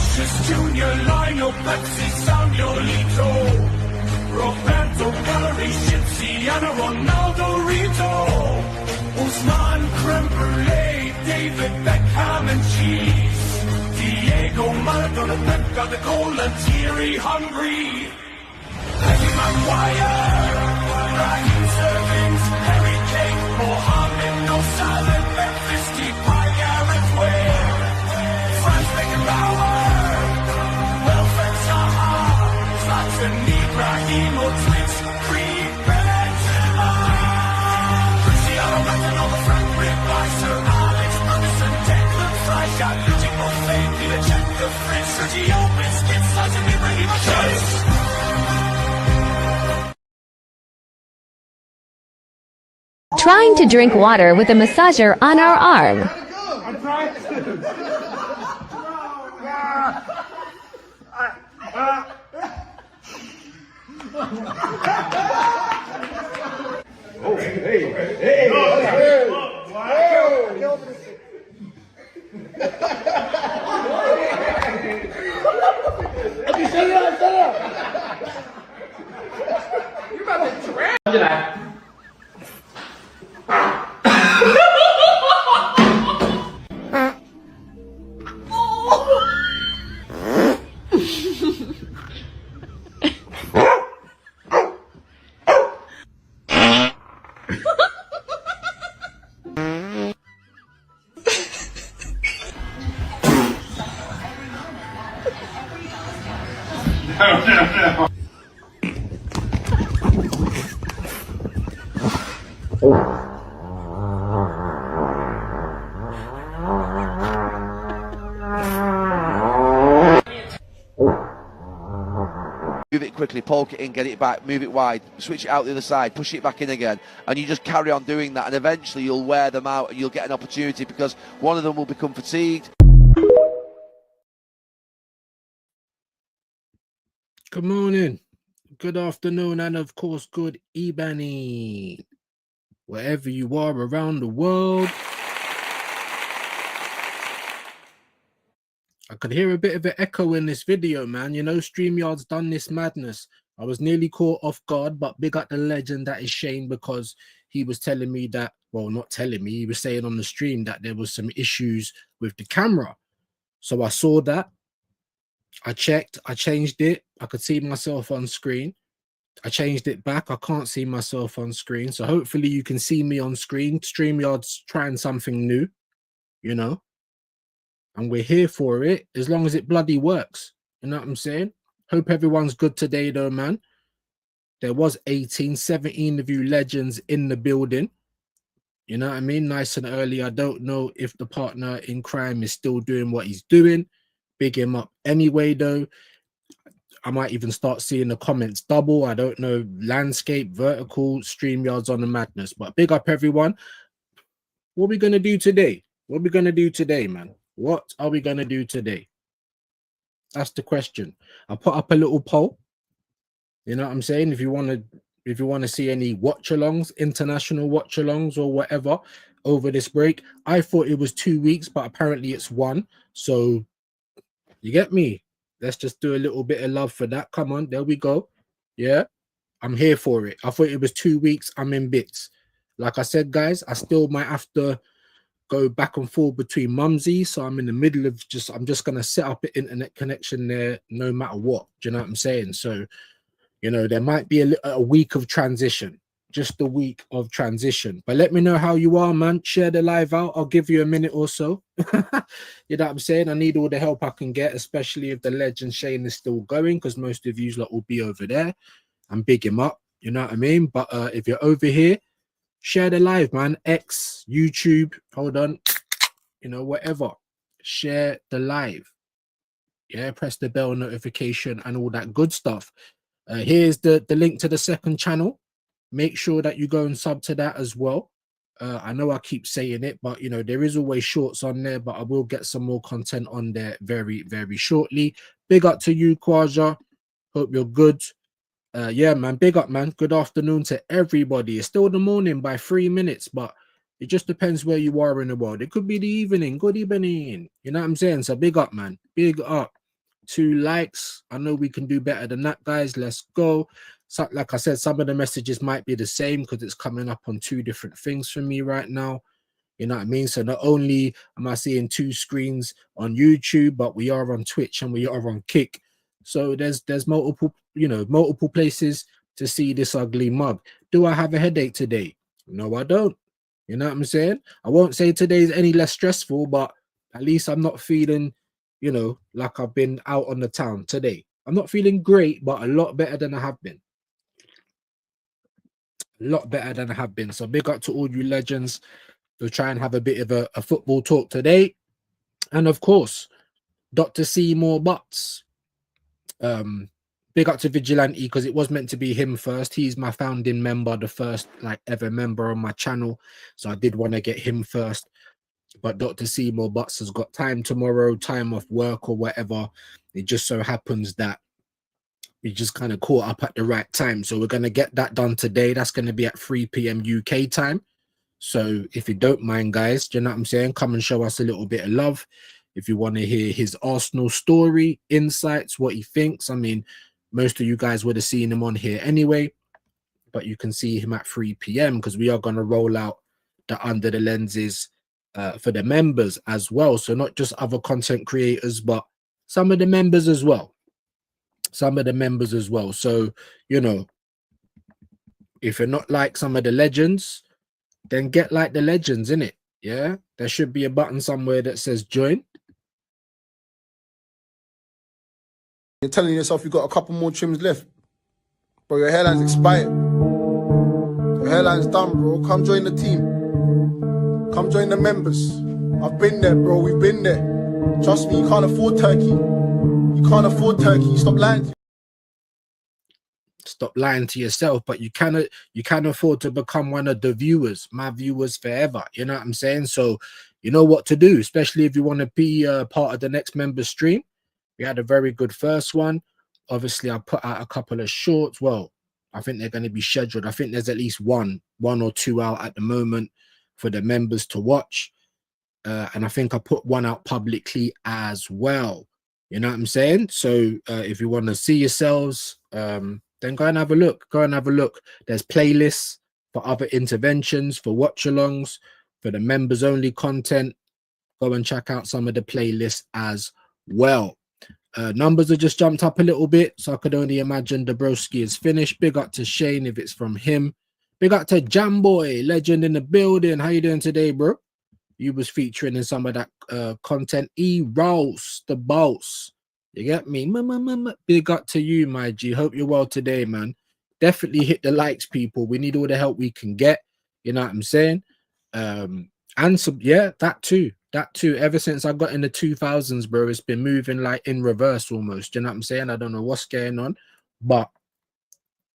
Cassius Jr., Lionel, Pepsi, Samuelito, Roberto, Gallery, Shipsiana, Ronaldo, Rito, Usman, creme brulee, David Beckham and cheese, Diego Maradona, Pep got the goal, and Thierry Henry, Harry Maguire, Raheem Sterling, Harry Kane, Mohamed, No Salah, Memphis, Depay, Gareth Bale, Franz Beckenbauer, Wilfred Zaha, Zlatan Ibrahimovic, Karim Benzema, Cristiano Ronaldo, Frank Ribery, Sir Alex Ferguson, Declan Rice, Gianluigi Buffon, Divock Fritz, Sergio Busquets, Zlatan Ibrahimovic. Trying to drink water with a massager on our arm. I'm trying to. Oh, hey. Okay, shut up. You about to drown. No. Move it quickly, poke it in, get it back, move it wide, switch it out the other side, push it back in again, and you just carry on doing that, and eventually you'll wear them out and you'll get an opportunity because one of them will become fatigued. Good morning, good afternoon, and of course, good evening, wherever you are around the world. I could hear a bit of an echo in this video, man. You know, StreamYard's done this madness. I was nearly caught off guard, but big up the legend that is Shane, because he was telling me that, well, not telling me, he was saying on the stream that there was some issues with the camera. So I saw that. I checked, I changed it. I could see myself on screen. I changed it back. I can't see myself on screen. So hopefully you can see me on screen. StreamYard's trying something new, you know, and we're here for it as long as it bloody works. You know what I'm saying? Hope everyone's good today though, man. There was 17 of you legends in the building. You know what I mean? Nice and early. I don't know if the partner in crime is still doing what he's doing. Big him up anyway though. I might even start seeing the comments double. I don't know. Landscape, vertical, StreamYard's on the madness. But big up everyone. What are we going to do today? What are we going to do today, man? What are we going to do today? That's the question. I put up a little poll. You know what I'm saying? If you want to see any watch-alongs, international watch-alongs or whatever over this break. I thought it was 2 weeks, but apparently it's 1. So you get me? Let's just do a little bit of love for that. Come on, there we go. Yeah, I'm here for it. I thought it was 2 weeks. I'm in bits. Like I said, guys, I still might have to go back and forth between Mumsy. So I'm in the middle of I'm just going to set up an internet connection there no matter what. Do you know what I'm saying? So, you know, there might be a week of transition. Just a week of transition. But let me know how you are, man. Share the live out. I'll give you a minute or so. You know what I'm saying? I need all the help I can get, especially if the legend Shane is still going, because most of you lot will be over there. And big him up. You know what I mean? But if you're over here, share the live, man. X, YouTube, hold on. You know, whatever. Share the live. Yeah, press the bell notification and all that good stuff. Here's the link to the second channel. Make sure that you go and sub to that as well. I know I keep saying it, but, you know, there is always shorts on there, but I will get some more content on there very, very shortly. Big up to you, Kwaja. Hope you're good. Yeah, man, big up, man. Good afternoon to everybody. It's still the morning by 3 minutes, but it just depends where you are in the world. It could be the evening. Good evening. You know what I'm saying? So big up, man. Big up. 2 likes. I know we can do better than that, guys. Let's go. So, like I said, some of the messages might be the same because it's coming up on 2 different things for me right now. You know what I mean? So not only am I seeing 2 screens on YouTube, but we are on Twitch and we are on Kick. So there's multiple, you know, multiple places to see this ugly mug. Do I have a headache today? No, I don't. You know what I'm saying? I won't say today's any less stressful, but at least I'm not feeling, you know, like I've been out on the town today. I'm not feeling great, but a lot better than I have been. A lot better than I have been. So big up to all you legends. We'll try and have a bit of a football talk today. And of course, Dr. Seymour Butts. Big up to Vigilante because it was meant to be him first. He's my founding member, the first like ever member on my channel. So I did want to get him first. But Dr. Seymour Butts has got time tomorrow, time off work or whatever. It just so happens that we just kind of caught up at the right time. So we're going to get that done today. That's going to be at 3 p.m. UK time. So if you don't mind, guys, do you know what I'm saying? Come and show us a little bit of love. If you want to hear his Arsenal story, insights, what he thinks. I mean, most of you guys would have seen him on here anyway, but you can see him at 3 p.m. because we are going to roll out the Under the Lenses for the members as well. So not just other content creators, but some of the members as well. Some of the members as well. So, you know, if you're not like some of the legends, then get like the legends, innit? Yeah, there should be a button somewhere that says join. You're telling yourself you've got a couple more trims left, bro. Your hairline's expired. Your hairline's done, bro. Come join the team. Come join the members. I've been there, bro. We've been there. Trust me, you can't afford turkey. You can't afford turkey. Stop lying. Stop lying to yourself, but you can afford to become one of the viewers, my viewers forever. You know what I'm saying? So you know what to do, especially if you want to be part of the next member stream. We had a very good first one. Obviously, I put out a couple of shorts. Well, I think they're going to be scheduled. I think there's at least one or two out at the moment for the members to watch. And I think I put one out publicly as well. You know what I'm saying? So if you want to see yourselves, then go and have a look. Go and have a look. There's playlists for other interventions, for watch-alongs, for the members-only content. Go and check out some of the playlists as well. Numbers have just jumped up a little bit, so I could only imagine Dabrowski is finished. Big up to Shane if it's from him. Big up to Jamboy, legend in the building. How you doing today, bro? You was featuring in some of that content. E-Rouse, the boss. You get me? Big up to you, my G. Hope you're well today, man. Definitely hit the likes, people. We need all the help we can get. You know what I'm saying? And some, yeah, that too. That too. Ever since I got in the 2000s, bro, it's been moving like in reverse almost. You know what I'm saying? I don't know what's going on, but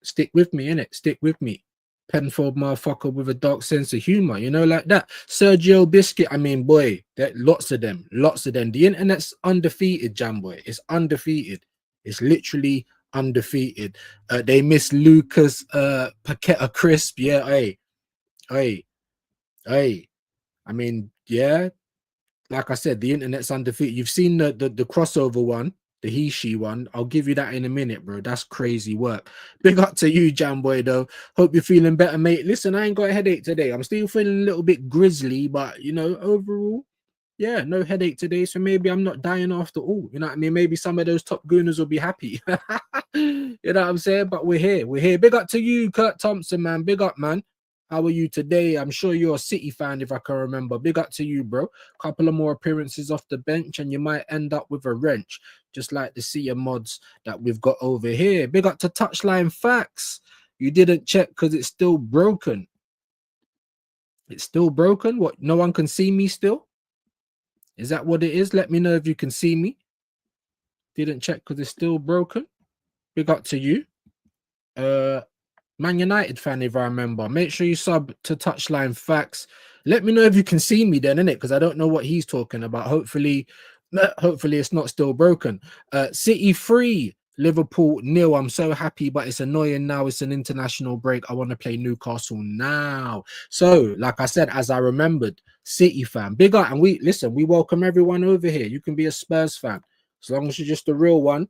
stick with me, innit? Stick with me. Penfold motherfucker with a dark sense of humor, you know, like that. Sergio Biscuit, I mean, boy, there lots of them. The internet's undefeated, Jamboy. It's undefeated. It's literally undefeated. They miss Lucas Paqueta Crisp. Yeah, hey. I mean, yeah. Like I said, the internet's undefeated. You've seen the crossover one, the he-she one. I'll give you that in a minute, bro. That's crazy work. Big up to you, Jamboy, though. Hope you're feeling better, mate. Listen, I ain't got a headache today. I'm still feeling a little bit grizzly, but, you know, overall, yeah, no headache today. So maybe I'm not dying after all. You know what I mean? Maybe some of those top gooners will be happy. You know what I'm saying? But we're here. We're here. Big up to you, Kurt Thompson, man. Big up, man. How are you today? I'm sure you're a City fan, if I can remember. Big up to you, bro. Couple of more appearances off the bench, and you might end up with a wrench, just like the Sia mods that we've got over here. Big up to Touchline Facts. You didn't check because it's still broken. It's still broken? What? No one can see me still? Is that what it is? Let me know if you can see me. Didn't check because it's still broken. Big up to you. Man United fan, if I remember. Make sure you sub to Touchline Facts. Let me know if you can see me then, innit? Because I don't know what he's talking about. Hopefully it's not still broken. City 3, Liverpool 0. I'm so happy, but it's annoying now. It's an international break. I want to play Newcastle now. So, like I said, as I remembered, City fan. Big up. And we welcome everyone over here. You can be a Spurs fan. As long as you're just a real one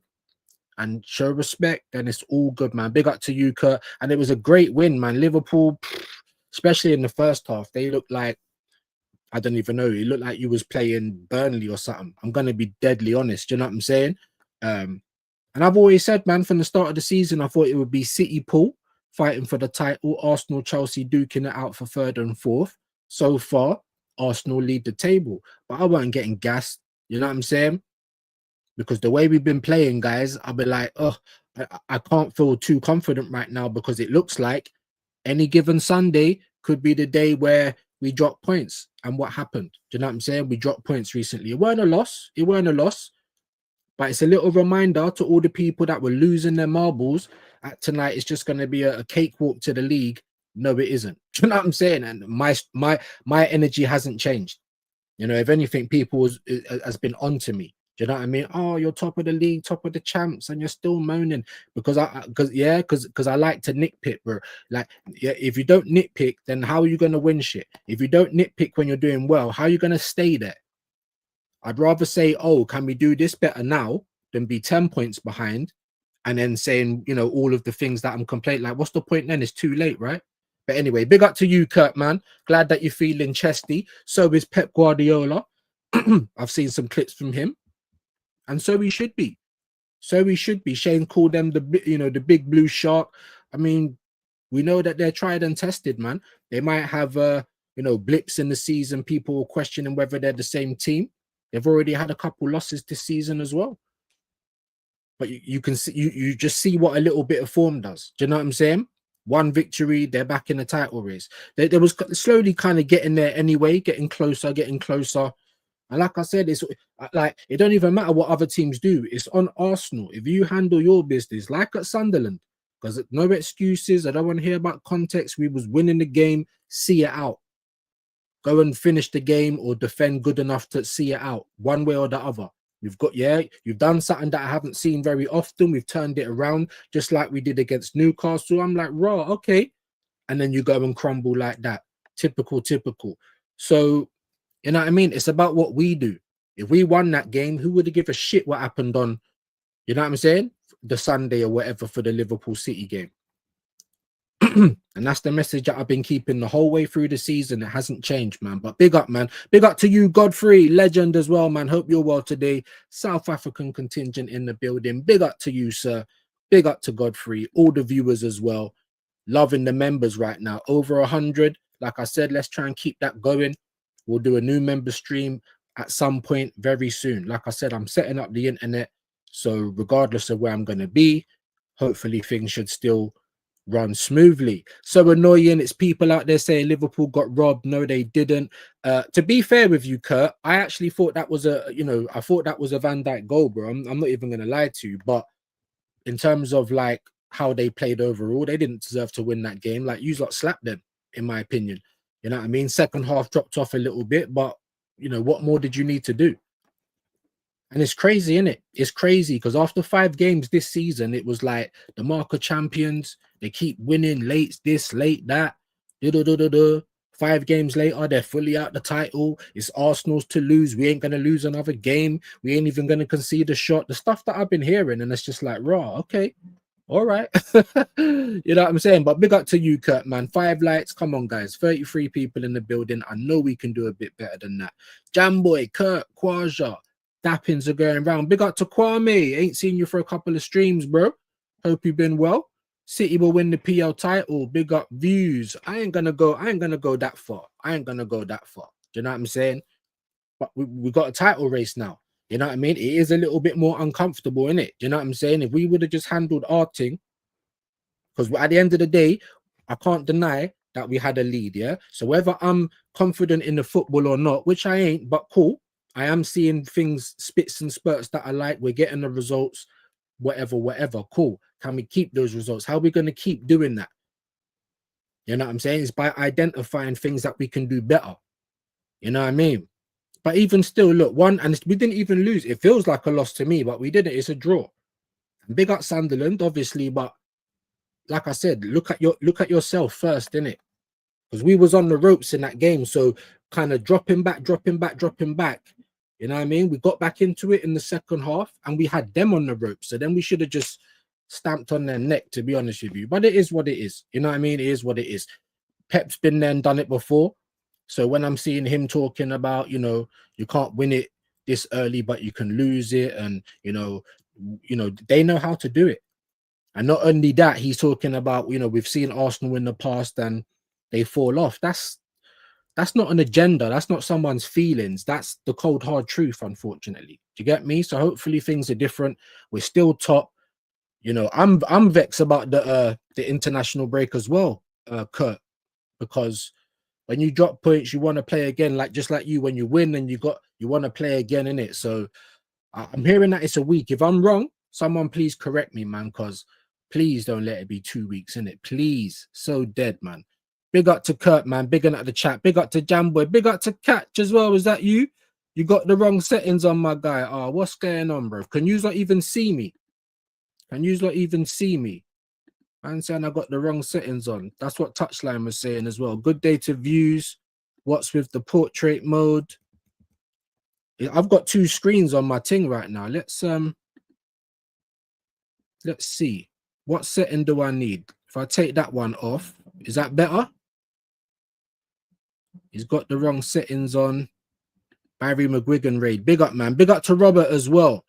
and show respect, then it's all good, man. Big up to you, Kurt. And it was a great win, man. Liverpool, especially in the first half, they looked like, I don't even know, it looked like you was playing Burnley or something. I'm gonna be deadly honest. You know what I'm saying? And I've always said, man, from the start of the season, I thought it would be City Pool fighting for the title, Arsenal, Chelsea duking it out for third and fourth. So far, Arsenal lead the table, but I wasn't getting gassed. You know what I'm saying? Because the way we've been playing, guys, I'll be like, oh, I can't feel too confident right now because it looks like any given Sunday could be the day where we drop points. And what happened? Do you know what I'm saying? We dropped points recently. It weren't a loss. It weren't a loss. But it's a little reminder to all the people that were losing their marbles at tonight. It's just going to be a cakewalk to the league. No, it isn't. Do you know what I'm saying? And my energy hasn't changed. You know, if anything, people has been on to me. Do you know what I mean? Oh, you're top of the league, top of the champs, and you're still moaning because I like to nitpick, bro. Like, yeah, if you don't nitpick, then how are you gonna win shit? If you don't nitpick when you're doing well, how are you gonna stay there? I'd rather say, oh, can we do this better now than be 10 points behind and then saying, you know, all of the things that I'm complaining. Like, what's the point then? It's too late, right? But anyway, big up to you, Kurt, man. Glad that you're feeling chesty. So is Pep Guardiola. I've seen some clips from him. And so he should be. So he should be. Shane called them the big blue shark. I mean, we know that they're tried and tested, man. They might have blips in the season. People questioning whether they're the same team. They've already had a couple losses this season as well. But you can see, you just see what a little bit of form does. Do you know what I'm saying? One victory, they're back in the title race. They was slowly kind of getting there anyway, getting closer. And like I said, it's like, it don't even matter what other teams do. It's on Arsenal. If you handle your business, like at Sunderland, because no excuses. I don't want to hear about context. We was winning the game. See it out. Go and finish the game or defend good enough to see it out one way or the other. You've done something that I haven't seen very often. We've turned it around just like we did against Newcastle. I'm like, raw, okay. And then you go and crumble like that. Typical. So, you know what I mean? It's about what we do. If we won that game, who would give a shit what happened on, you know what I'm saying? The Sunday or whatever for the Liverpool City game. And that's the message that I've been keeping the whole way through the season. It hasn't changed, man. But big up, man. Big up to you, Godfrey, legend as well, man. Hope you're well today. South African contingent in the building. Big up to you, sir. Big up to Godfrey. All the viewers as well. Loving the members right now. Over 100. Like I said, let's try and keep that going. We'll do a new member stream at some point very soon. Like I said, I'm setting up the internet. So regardless of where I'm going to be, hopefully things should still run smoothly. So annoying. It's people out there saying Liverpool got robbed. No, they didn't. To be fair with you, Kurt, I actually thought that was a Van Dijk goal, bro. I'm not even going to lie to you. But in terms of like how they played overall, they didn't deserve to win that game. Like, you lot slapped them, in my opinion. You know what I mean? Second half dropped off a little bit, but, you know, what more did you need to do? And it's crazy, isn't it? It's crazy because after 5 games this season, it was like the marker champions. They keep winning late this, late that. 5 games later, they're fully out the title. It's Arsenal's to lose. We ain't going to lose another game. We ain't even going to concede a shot. The stuff that I've been hearing, and it's just like, raw, okay. All right. You know what I'm saying? But big up to you, Kurt, man. 5 lights. Come on, guys. 33 people in the building. I know we can do a bit better than that. Jamboy, Kurt, Kwaja, Dappins are going round. Big up to Kwame. Ain't seen you for a couple of streams, bro. Hope you've been well. City will win the PL title. Big up views. I ain't gonna go that far. Do you know what I'm saying? But we got a title race now. You know what I mean? It is a little bit more uncomfortable, isn't it? You know what I'm saying? If we would have just handled our thing, because at the end of the day, I can't deny that we had a lead, yeah? So whether I'm confident in the football or not, which I ain't, but cool. I am seeing things, spits and spurts that I like. We're getting the results, whatever. Cool. Can we keep those results? How are we going to keep doing that? You know what I'm saying? It's by identifying things that we can do better. You know what I mean? But even still, look, we didn't even lose. It feels like a loss to me, but we didn't. It's a draw. Big up Sunderland, obviously, but like I said, look at yourself first, innit? Because we was on the ropes in that game, so kind of dropping back. You know what I mean? We got back into it in the second half and we had them on the ropes. So then we should have just stamped on their neck, to be honest with you. But it is what it is. You know what I mean? It is what it is. Pep's been there and done it before. So when I'm seeing him talking about, you know, you can't win it this early, but you can lose it. And, you know, they know how to do it. And not only that, he's talking about, you know, we've seen Arsenal in the past and they fall off. That's not an agenda. That's not someone's feelings. That's the cold, hard truth, unfortunately. Do you get me? So hopefully things are different. We're still top. You know, I'm vexed about the international break as well, Kurt, because when you drop points, you want to play again, like just like you, when you win and you want to play again in it. So I'm hearing that it's a week. If I'm wrong, someone please correct me, man, because please don't let it be 2 weeks, innit? Please. So dead, man. Big up to Kurt, man. Big up to the chat. Big up to Jamboy. Big up to Catch as well. Was that you? You got the wrong settings on, my guy. Oh, what's going on, bro? Can you not even see me? Can you not even see me? I'm saying I got the wrong settings on. That's what Touchline was saying as well. Good data views. What's with the portrait mode? I've got 2 screens on my thing right now. Let's see. What setting do I need? If I take that one off, is that better? He's got the wrong settings on. Barry McGuigan raid. Big up, man. Big up to Robert as well.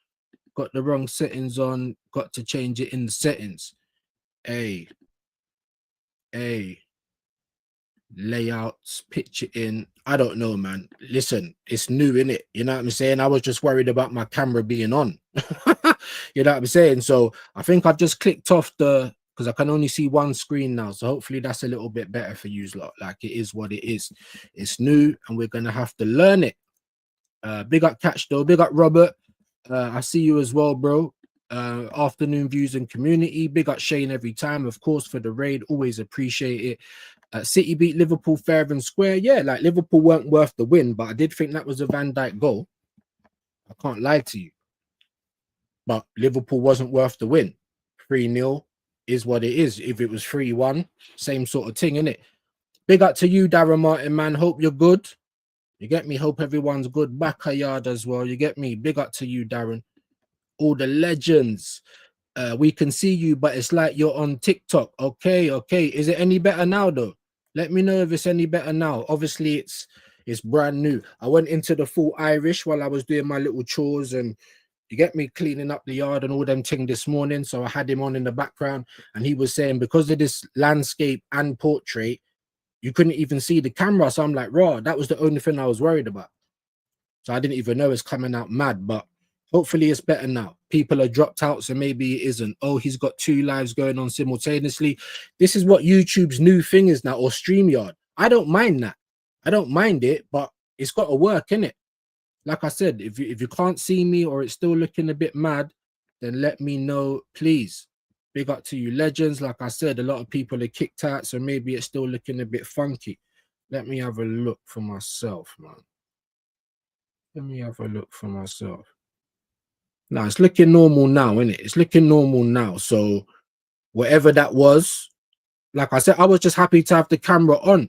Got the wrong settings on. Got to change it in the settings. A layouts, picture in. I don't know, man. Listen, it's new, innit? You know what I'm saying? I was just worried about my camera being on. You know what I'm saying? So I think I've just clicked off because I can only see one screen now. So hopefully that's a little bit better for you lot. Like, it is what it is. It's new and we're gonna have to learn it. Big up Catch though. Big up Robert. I see you as well, bro. Afternoon views and community. Big up Shane every time, of course, for the raid. Always appreciate it. City beat Liverpool fair and square. Yeah, like Liverpool weren't worth the win, but I did think that was a Van Dijk goal. I can't lie to you. But Liverpool wasn't worth the win. 3-0 is what it is. If it was 3-1, same sort of thing, innit? Big up to you, Darren Martin, man. Hope you're good. You get me? Hope everyone's good. Backyard as well. You get me? Big up to you, Darren. All the legends. We can see you, but it's like you're on TikTok. Okay. Is it any better now, though? Let me know if it's any better now. Obviously, it's brand new. I went into the full Irish while I was doing my little chores and you get me, cleaning up the yard and all them things this morning. So I had him on in the background and he was saying because of this landscape and portrait, you couldn't even see the camera. So I'm like, raw, that was the only thing I was worried about. So I didn't even know it's coming out mad, but hopefully it's better now. People are dropped out, so maybe it isn't. Oh, he's got 2 lives going on simultaneously. This is what YouTube's new thing is now, or StreamYard. I don't mind that. I don't mind it, but it's got to work, innit? Like I said, if you can't see me or it's still looking a bit mad, then let me know, please. Big up to you, legends. Like I said, a lot of people are kicked out, so maybe it's still looking a bit funky. Let me have a look for myself, man. Let me have a look for myself. Now, it's looking normal now, isn't it? It's looking normal now. So whatever that was, like I said, I was just happy to have the camera on.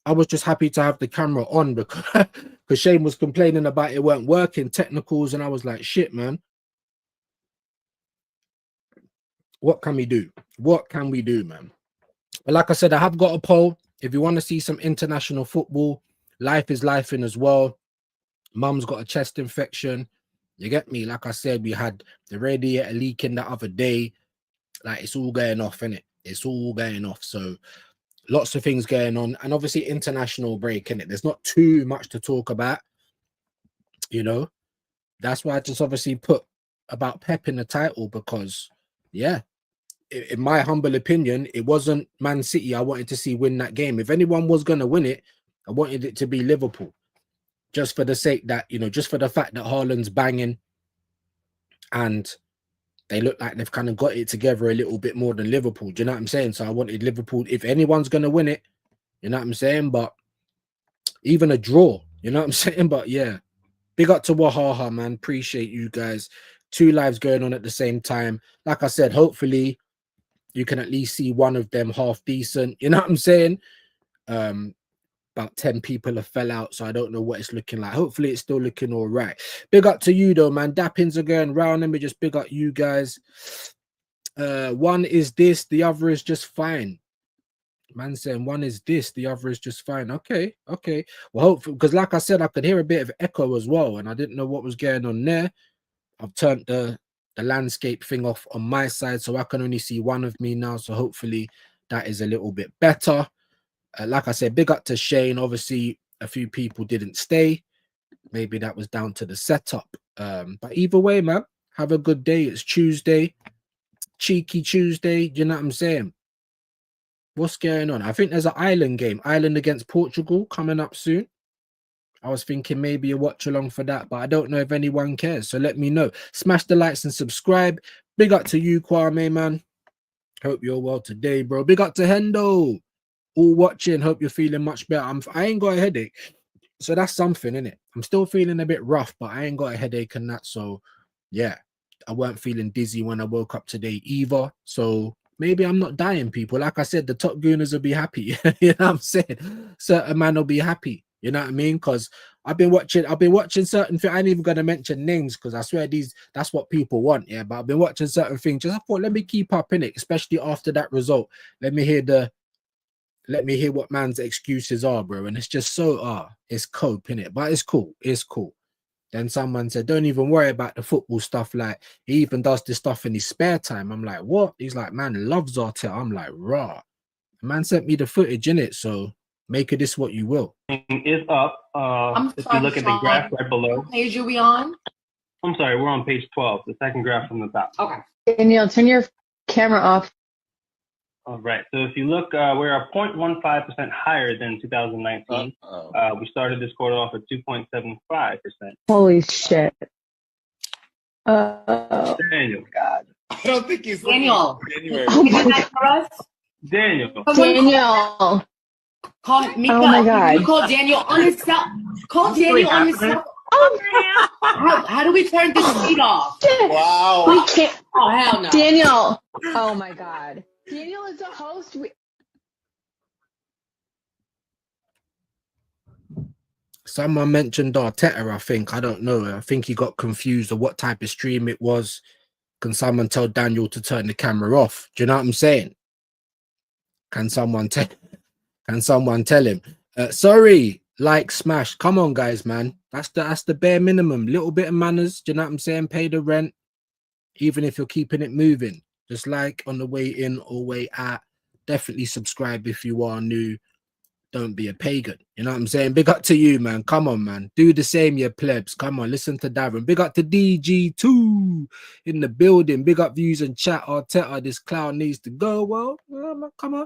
I was just happy to have the camera on because Shane was complaining about it weren't working, technicals, and I was like, shit, man. What can we do? What can we do, man? But like I said, I have got a poll. If you want to see some international football, life is life in as well. Mum's got a chest infection. You get me? Like I said, we had the radiator leaking the other day. Like, it's all going off, innit? It's all going off. So lots of things going on. And obviously international break, innit? There's not too much to talk about, you know? That's why I just obviously put about Pep in the title because, yeah, in my humble opinion, it wasn't Man City I wanted to see win that game. If anyone was going to win it, I wanted it to be Liverpool. Just for the sake that, you know, just for the fact that Haaland's banging and they look like they've kind of got it together a little bit more than Liverpool. Do you know what I'm saying? So I wanted Liverpool, if anyone's going to win it, you know what I'm saying? But even a draw, you know what I'm saying? But yeah, big up to Wahaha, man. Appreciate you guys. 2 lives going on at the same time. Like I said, hopefully you can at least see one of them half decent. You know what I'm saying? about 10 people have fell out, so I don't know what it's looking like. Hopefully it's still looking all right. Big up to you though, man. Dappings are going round. Let me just big up you guys. One is this, the other is just fine. Man saying one is this, the other is just fine. Okay. Well, hopefully, because like I said, I could hear a bit of echo as well, and I didn't know what was going on there. I've turned the landscape thing off on my side, so I can only see one of me now. So hopefully that is a little bit better. Like I said, big up to Shane. Obviously, a few people didn't stay. Maybe that was down to the setup. But either way, man, have a good day. It's Tuesday. Cheeky Tuesday. You know what I'm saying? What's going on? I think there's an Ireland game. Ireland against Portugal coming up soon. I was thinking maybe a watch along for that, but I don't know if anyone cares. So let me know. Smash the likes and subscribe. Big up to you, Kwame, man. Hope you're well today, bro. Big up to Hendo. All watching. Hope you're feeling much better. I ain't got a headache. So that's something, innit? I'm still feeling a bit rough, but I ain't got a headache and that. So, yeah. I weren't feeling dizzy when I woke up today either. So maybe I'm not dying, people. Like I said, the top gooners will be happy. You know what I'm saying? Certain man will be happy. You know what I mean? Because I've been watching certain things. I ain't even gonna mention names because I swear that's what people want. Yeah, but I've been watching certain things. Just I thought, let me keep up in it, especially after that result. Let me hear what man's excuses are, bro. And it's just so it's cope in it, but it's cool. It's cool. Then someone said, don't even worry about the football stuff. Like, he even does this stuff in his spare time. I'm like, what? He's like, man, loves Arteta. I'm like, rah. The man sent me the footage in it, so make of this what you will. Is up. If you look at the graph right below. What page are we on? I'm sorry, we're on page 12, the second graph from the top. Okay. Danielle, turn your camera off. All right. So if you look, we're 0.15% higher than 2019. We started this quarter off at 2.75%. Holy shit. Daniel. God. I don't think he's Daniel. January. Oh Can you my do that for us? Daniel. Daniel. Call Mika. Oh my God. You call Daniel on his cell. Call Daniel on his cell. How do we turn this sheet off? Shit. Wow. We can't. Oh, hell no. Daniel. Oh my God. Daniel is the host. Someone mentioned Arteta, I think. I don't know. I think he got confused of what type of stream it was. Can someone tell Daniel to turn the camera off? Do you know what I'm saying? Can someone tell him? Sorry, like, smash. Come on, guys, man. That's the bare minimum. Little bit of manners. Do you know what I'm saying? Pay the rent, even if you're keeping it moving. Just like on the way in or way out. Definitely subscribe if you are new. Don't be a pagan. You know what I'm saying? Big up to you, man. Come on, man. Do the same, you plebs. Come on, listen to Darren. Big up to DG2 in the building. Big up views and chat. Arteta, this clown needs to go. Well, come on.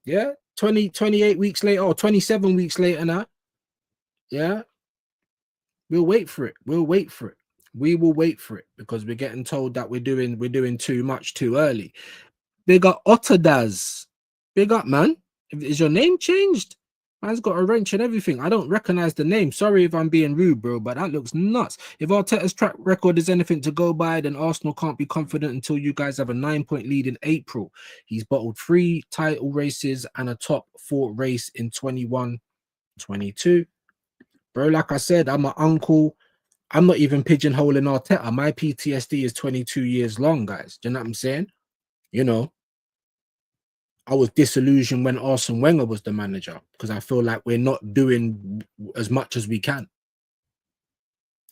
Yeah, 28 weeks later or 27 weeks later now. Yeah. We'll wait for it. We will wait for it because we're getting told that we're doing too much too early. Big up Otterdaz. Big up, man. Is your name changed? Man's got a wrench and everything. I don't recognize the name. Sorry if I'm being rude, bro, but that looks nuts. If Arteta's track record is anything to go by, then Arsenal can't be confident until you guys have a 9-point lead in April. He's bottled 3 title races and a top 4 race in 21-22. Bro, like I said, I'm an uncle. I'm not even pigeonholing Arteta. My PTSD is 22 years long, guys. Do you know what I'm saying? You know, I was disillusioned when Arsene Wenger was the manager because I feel like we're not doing as much as we can.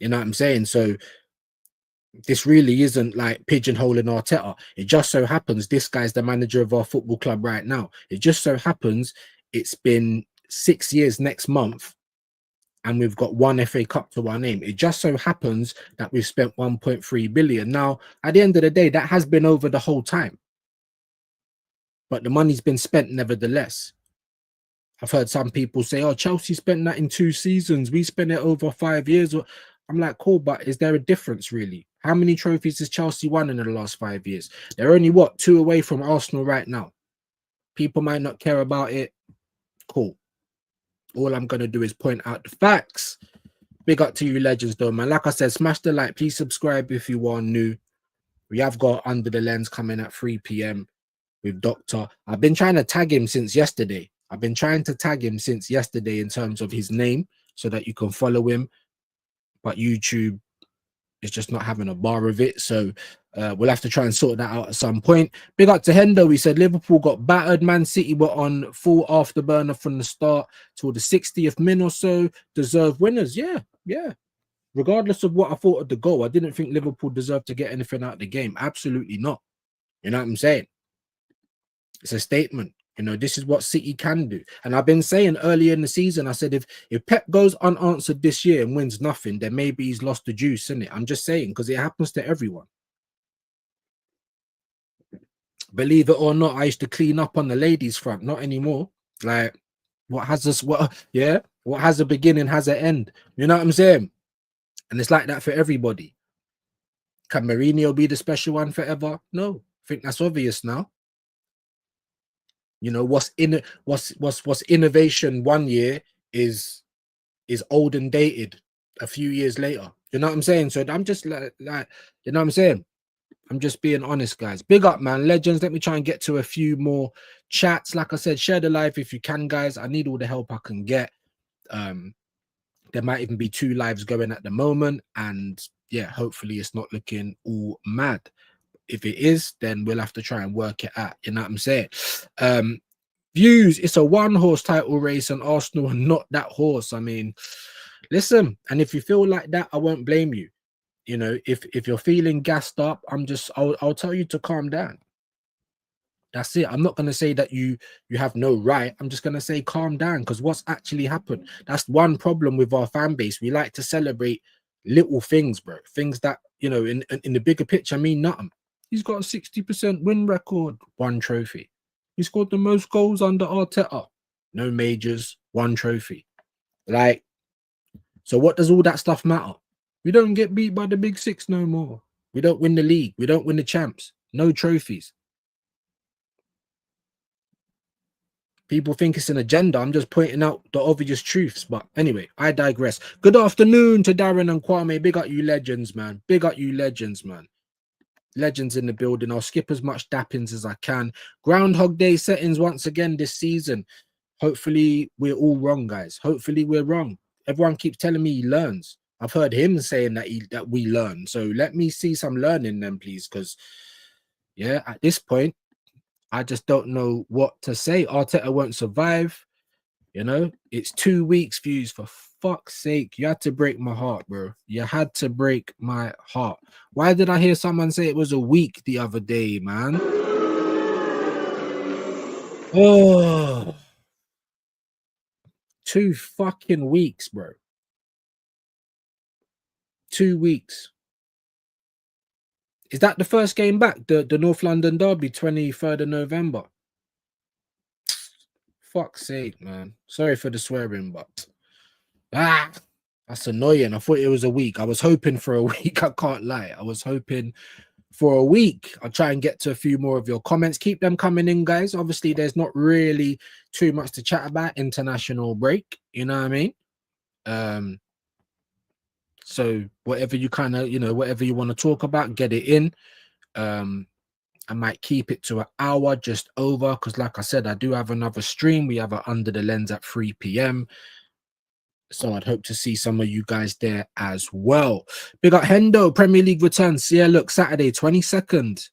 You know what I'm saying? So this really isn't like pigeonholing Arteta. It just so happens this guy's the manager of our football club right now. It just so happens it's been 6 years next month and we've got 1 FA Cup to our name. It just so happens that we've spent 1.3 billion. Now, at the end of the day, that has been over the whole time. But the money's been spent nevertheless. I've heard some people say, oh, Chelsea spent that in 2 seasons. We spent it over 5 years. I'm like, cool, but is there a difference really? How many trophies has Chelsea won in the last 5 years? They're only, 2 away from Arsenal right now. People might not care about it. Cool. All I'm going to do is point out the facts. Big up to you legends though, man. Like I said, smash the like. Please subscribe if you are new. We have got Under the Lens coming at 3 p.m. with Doctor. I've been trying to tag him since yesterday. I've been trying to tag him since yesterday in terms of his name so that you can follow him, but YouTube is just not having a bar of it. So we'll have to try and sort that out at some point. Big up to Hendo. He said Liverpool got battered. Man City were on full afterburner from the start till the 60th minute or so. Deserved winners. Yeah. Regardless of what I thought of the goal, I didn't think Liverpool deserved to get anything out of the game. Absolutely not. You know what I'm saying? It's a statement. You know, this is what City can do. And I've been saying earlier in the season, I said, if Pep goes unanswered this year and wins nothing, then maybe he's lost the juice, isn't it? I'm just saying, because it happens to everyone. Believe it or not, I used to clean up on the ladies' front. Not anymore. Like, what has a beginning has an end. You know what I'm saying? And it's like that for everybody. Can Mourinho be the special one forever? No. I think that's obvious now. You know, what's innovation one year is old and dated a few years later. You know what I'm saying? So I'm just like you know what I'm saying? I'm just being honest, guys. Big up, man. Legends. Let me try and get to a few more chats. Like I said, share the live if you can, guys. I need all the help I can get. There might even be 2 lives going at the moment, and yeah, hopefully it's not looking all mad. If it is, then we'll have to try and work it out. You know what I'm saying? Views, it's a 1-horse title race, and Arsenal are not that horse. I mean, listen, and if you feel like that, I won't blame you. You know, if you're feeling gassed up, I'll tell you to calm down. That's it. I'm not going to say that you have no right. I'm just going to say calm down, because what's actually happened? That's one problem with our fan base. We like to celebrate little things, bro. Things that, you know, in the bigger picture mean nothing. He's got a 60% win record, 1 trophy. He scored the most goals under Arteta. No majors, 1 trophy. Like, so what does all that stuff matter? We don't get beat by the big 6 no more. We don't win the league. We don't win the champs. No trophies. People think it's an agenda. I'm just pointing out the obvious truths. But anyway, I digress. Good afternoon to Darren and Kwame. Big up you legends, man. Big up you legends, man. Legends in the building. I'll skip as much dappings as I can. Groundhog Day settings once again this season. Hopefully we're all wrong, guys. Hopefully we're wrong. Everyone keeps telling me he learns. I've heard him saying that we learn. So let me see some learning then, please. Because, yeah, at this point, I just don't know what to say. Arteta won't survive. You know, it's 2 weeks, views. For fuck's sake, you had to break my heart, bro. You had to break my heart. Why did I hear someone say it was a week the other day, man? Oh, 2 fucking weeks, bro. 2 weeks. Is that the first game back? The North London Derby, 23rd of November. Fuck's sake, man. Sorry for the swearing, but that's annoying. I thought it was a week. I was hoping for a week. I can't lie. I was hoping for a week. I'll try and get to a few more of your comments. Keep them coming in, guys. Obviously, there's not really too much to chat about. International break, you know what I mean? So whatever you kind of, you know, whatever you want to talk about, get it in. I might keep it to an hour, just over, because like I said, I do have another stream. We have a Under the Lens at 3 p.m. So I'd hope to see some of you guys there as well. Big up Hendo, Premier League returns. Yeah, look, Saturday, 22nd.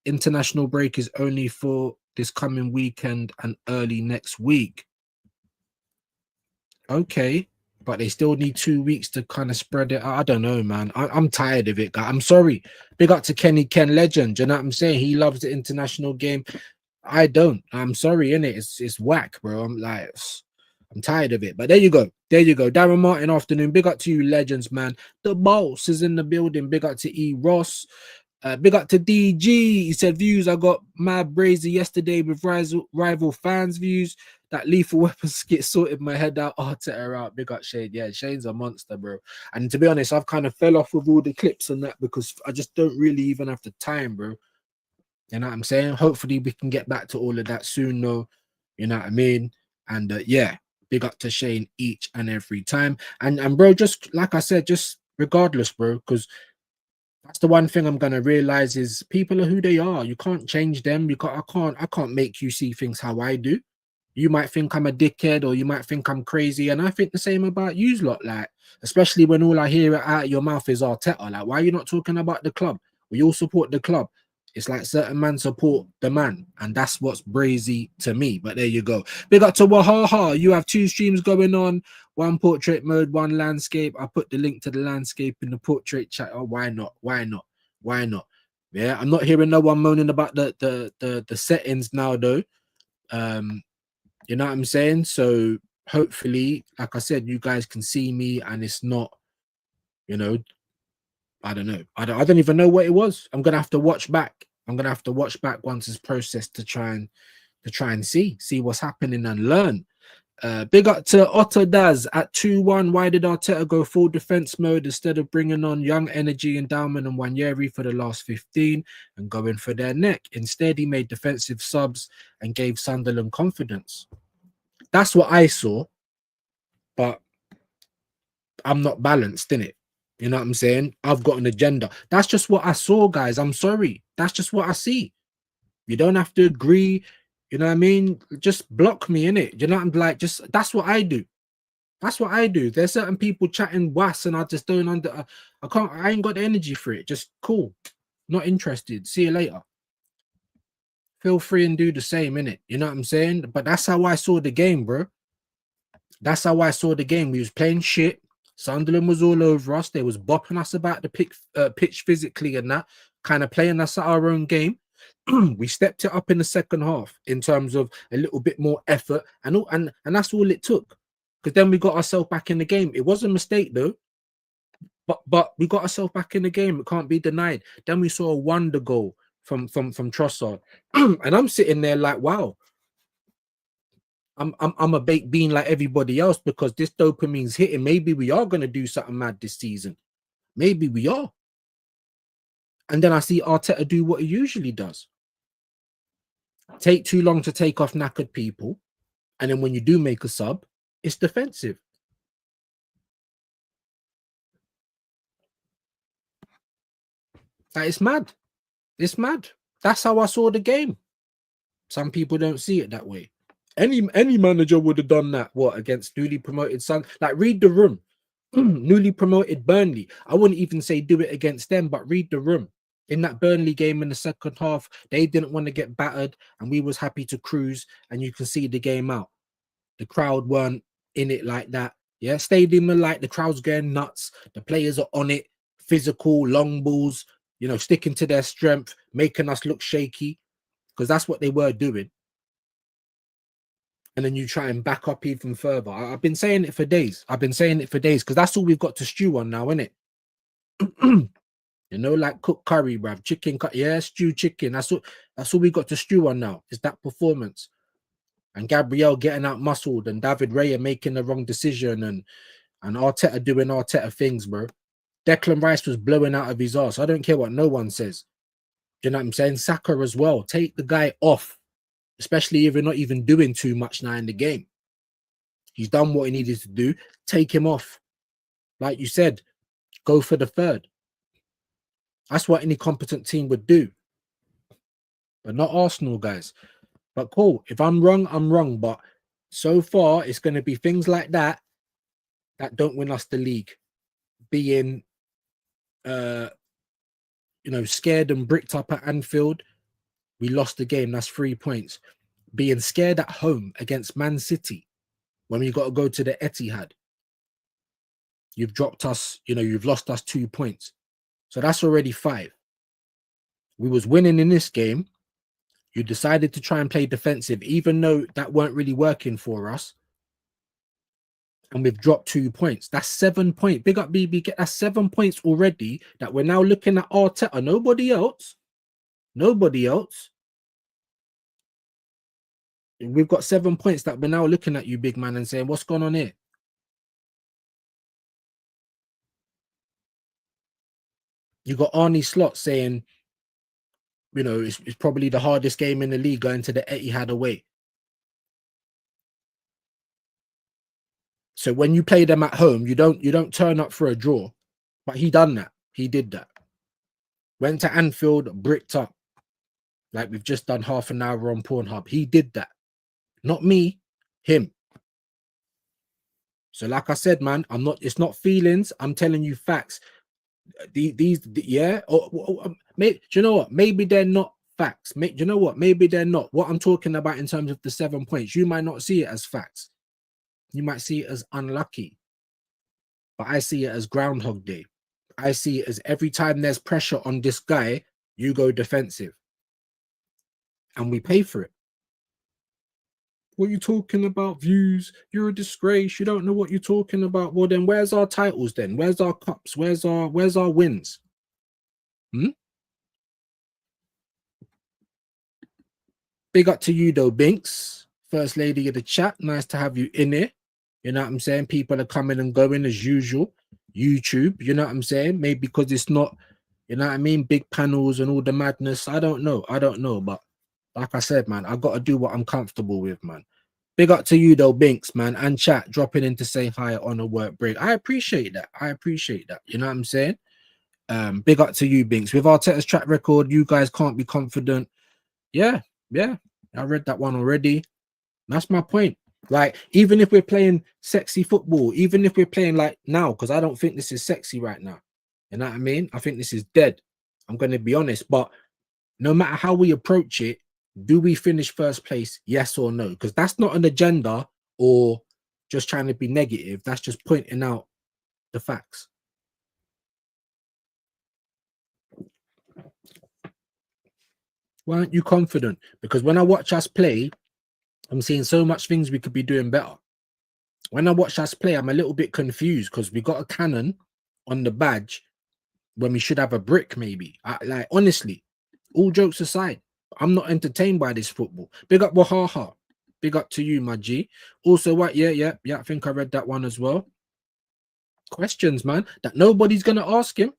International break is only for this coming weekend and early next week. Okay. But they still need 2 weeks to kind of spread it out. I don't know, man. I'm tired of it, guys. I'm sorry. Big up to Kenny Ken Legend. You know what I'm saying? He loves the international game. I don't. I'm sorry, innit? It's whack, bro. I'm tired of it. But there you go. There you go. Darren Martin, afternoon. Big up to you, legends, man. The boss is in the building. Big up to E. Ross. Big up to DG. He said, views, I got mad brazy yesterday with rival fans' views. That Lethal Weapon skit sorted my head out. Arteta out. Big up Shane. Yeah, Shane's a monster, bro. And to be honest, I've kind of fell off with all the clips and that because I just don't really even have the time, bro. You know what I'm saying? Hopefully we can get back to all of that soon, though. You know what I mean? And yeah, big up to Shane each and every time. And bro, just like I said, just regardless, bro, because that's the one thing I'm gonna realize is people are who they are. You can't change them. I can't make you see things how I do. You might think I'm a dickhead, or you might think I'm crazy, and I think the same about you lot. Like, especially when all I hear out of your mouth is Arteta. Like, why are you not talking about the club? We all support the club. It's like certain man support the man, and that's what's brazy to me. But there you go. Big up to Wahaha. You have 2 streams going on, one portrait mode, one landscape. I put the link to the landscape in the portrait chat. Oh, why not? Why not? Why not? Yeah, I'm not hearing no one moaning about the settings now though. You know what I'm saying? So hopefully, like I said, you guys can see me, and it's not, you know, I don't know. I don't even know what it was. I'm gonna have to watch back. I'm gonna have to watch back once it's processed to try and see what's happening and learn. Big up to Otto Daz at 2-1. Why did Arteta go full defense mode instead of bringing on young energy, Endowment, and Wanyeri for the last 15 and going for their neck? Instead, he made defensive subs and gave Sunderland confidence. That's what I saw, but I'm not balanced, innit? You know what I'm saying? I've got an agenda. That's just what I saw, guys. I'm sorry. That's just what I see. You don't have to agree. You know what I mean? Just block me, innit? You know what I'm like? Just that's what I do. That's what I do. There's certain people chatting was, and I just don't I ain't got the energy for it. Just cool. Not interested. See you later. Feel free and do the same, innit? You know what I'm saying? But that's how I saw the game, bro. That's how I saw the game. We was playing shit. Sunderland was all over us. They was bopping us about the pitch physically and that, kind of playing us at our own game. We stepped it up in the second half in terms of a little bit more effort, and that's all it took. Because then we got ourselves back in the game. It was a mistake though, but we got ourselves back in the game. It can't be denied. Then we saw a wonder goal from Trossard, and I'm sitting there like, wow. I'm a baked bean like everybody else because this dopamine's hitting. Maybe we are gonna do something mad this season. Maybe we are. And then I see Arteta do what he usually does. Take too long to take off knackered people. And then when you do make a sub, it's defensive. Like, it's mad. It's mad. That's how I saw the game. Some people don't see it that way. Any manager would have done that. What, against newly promoted Sun? Like, read the room. Newly promoted Burnley. I wouldn't even say do it against them, but read the room. In that Burnley game in the second half, they didn't want to get battered, and we was happy to cruise, and you can see the game out. The crowd weren't in it like that. Yeah, stadium are like, the crowd's going nuts. The players are on it, physical, long balls, you know, sticking to their strength, making us look shaky, because that's what they were doing. And then you try and back up even further. I've been saying it for days. Because that's all we've got to stew on now, isn't it? You know, like cooked curry, bruv. Chicken, yeah, stew chicken. That's all we got to stew on now, is that performance. And Gabriel getting out muscled, and David Raya making the wrong decision, and Arteta doing Arteta things, bro. Declan Rice was blowing out of his arse. I don't care what no one says. Do you know what I'm saying? Saka as well. Take the guy off, especially if you're not even doing too much now in the game. He's done what he needed to do. Take him off. Like you said, go for the third. That's what any competent team would do. But not Arsenal, guys. But cool. If I'm wrong, I'm wrong. But so far, it's going to be things like that that don't win us the league. Being, you know, scared and bricked up at Anfield, we lost the game. That's 3 points. Being scared at home against Man City, when we got to go to the Etihad, you've dropped us, you know, you've lost us 2 points. So that's already 5. We was winning in this game. You decided to try and play defensive, even though that weren't really working for us. And we've dropped 2 points. That's 7 points. Big up BB. Get that 7 points already. That we're now looking at Arteta. Nobody else. Nobody else. We've got 7 points that we're now looking at you, big man, and saying, what's going on here? You got Arnie Slot saying, you know, it's probably the hardest game in the league going to the Etihad away. So when you play them at home, you don't turn up for a draw. But he done that. He did that. Went to Anfield, bricked up. Like we've just done half an hour on Pornhub. He did that. Not me. him. So, like I said, man, it's not feelings. I'm telling you facts. Yeah. Do you know what? Maybe they're not facts. Do you know what? Maybe they're not. What I'm talking about in terms of the 7 points, you might not see it as facts. You might see it as unlucky. But I see it as Groundhog Day. I see it as every time there's pressure on this guy, you go defensive. And we pay for it. What are you talking about? Views? You're a disgrace. You don't know what you're talking about. Well, then where's our titles then? Where's our cups? Where's our wins? Big up to you though, Binks. First lady of the chat. Nice to have you in here. You know what I'm saying? People are coming and going as usual. YouTube, you know what I'm saying? Maybe because it's not, you know what I mean? Big panels and all the madness. I don't know. But like I said, man, I got to do what I'm comfortable with, man. Big up to you though, Binks, man, and chat dropping in to say hi on a work break. I appreciate that. You know what I'm saying? Big up to you, Binks. With Arteta's track record, you guys can't be confident. Yeah. I read that one already. That's my point. Like, even if we're playing sexy football, even if we're playing like now, because I don't think this is sexy right now. You know what I mean? I think this is dead. I'm going to be honest. But no matter how we approach it, do we finish first place? Yes or no? Because that's not an agenda or just trying to be negative. That's just pointing out the facts. Why aren't you confident? Because when I watch us play, I'm seeing so much things we could be doing better. When I watch us play, I'm a little bit confused because we got a cannon on the badge when we should have a brick, maybe. Like, honestly, all jokes aside, I'm not entertained by this football. Big up Wahaha. Big up to you, my G. Also, what? Yeah. I think I read that one as well. Questions, man, that nobody's going to ask him.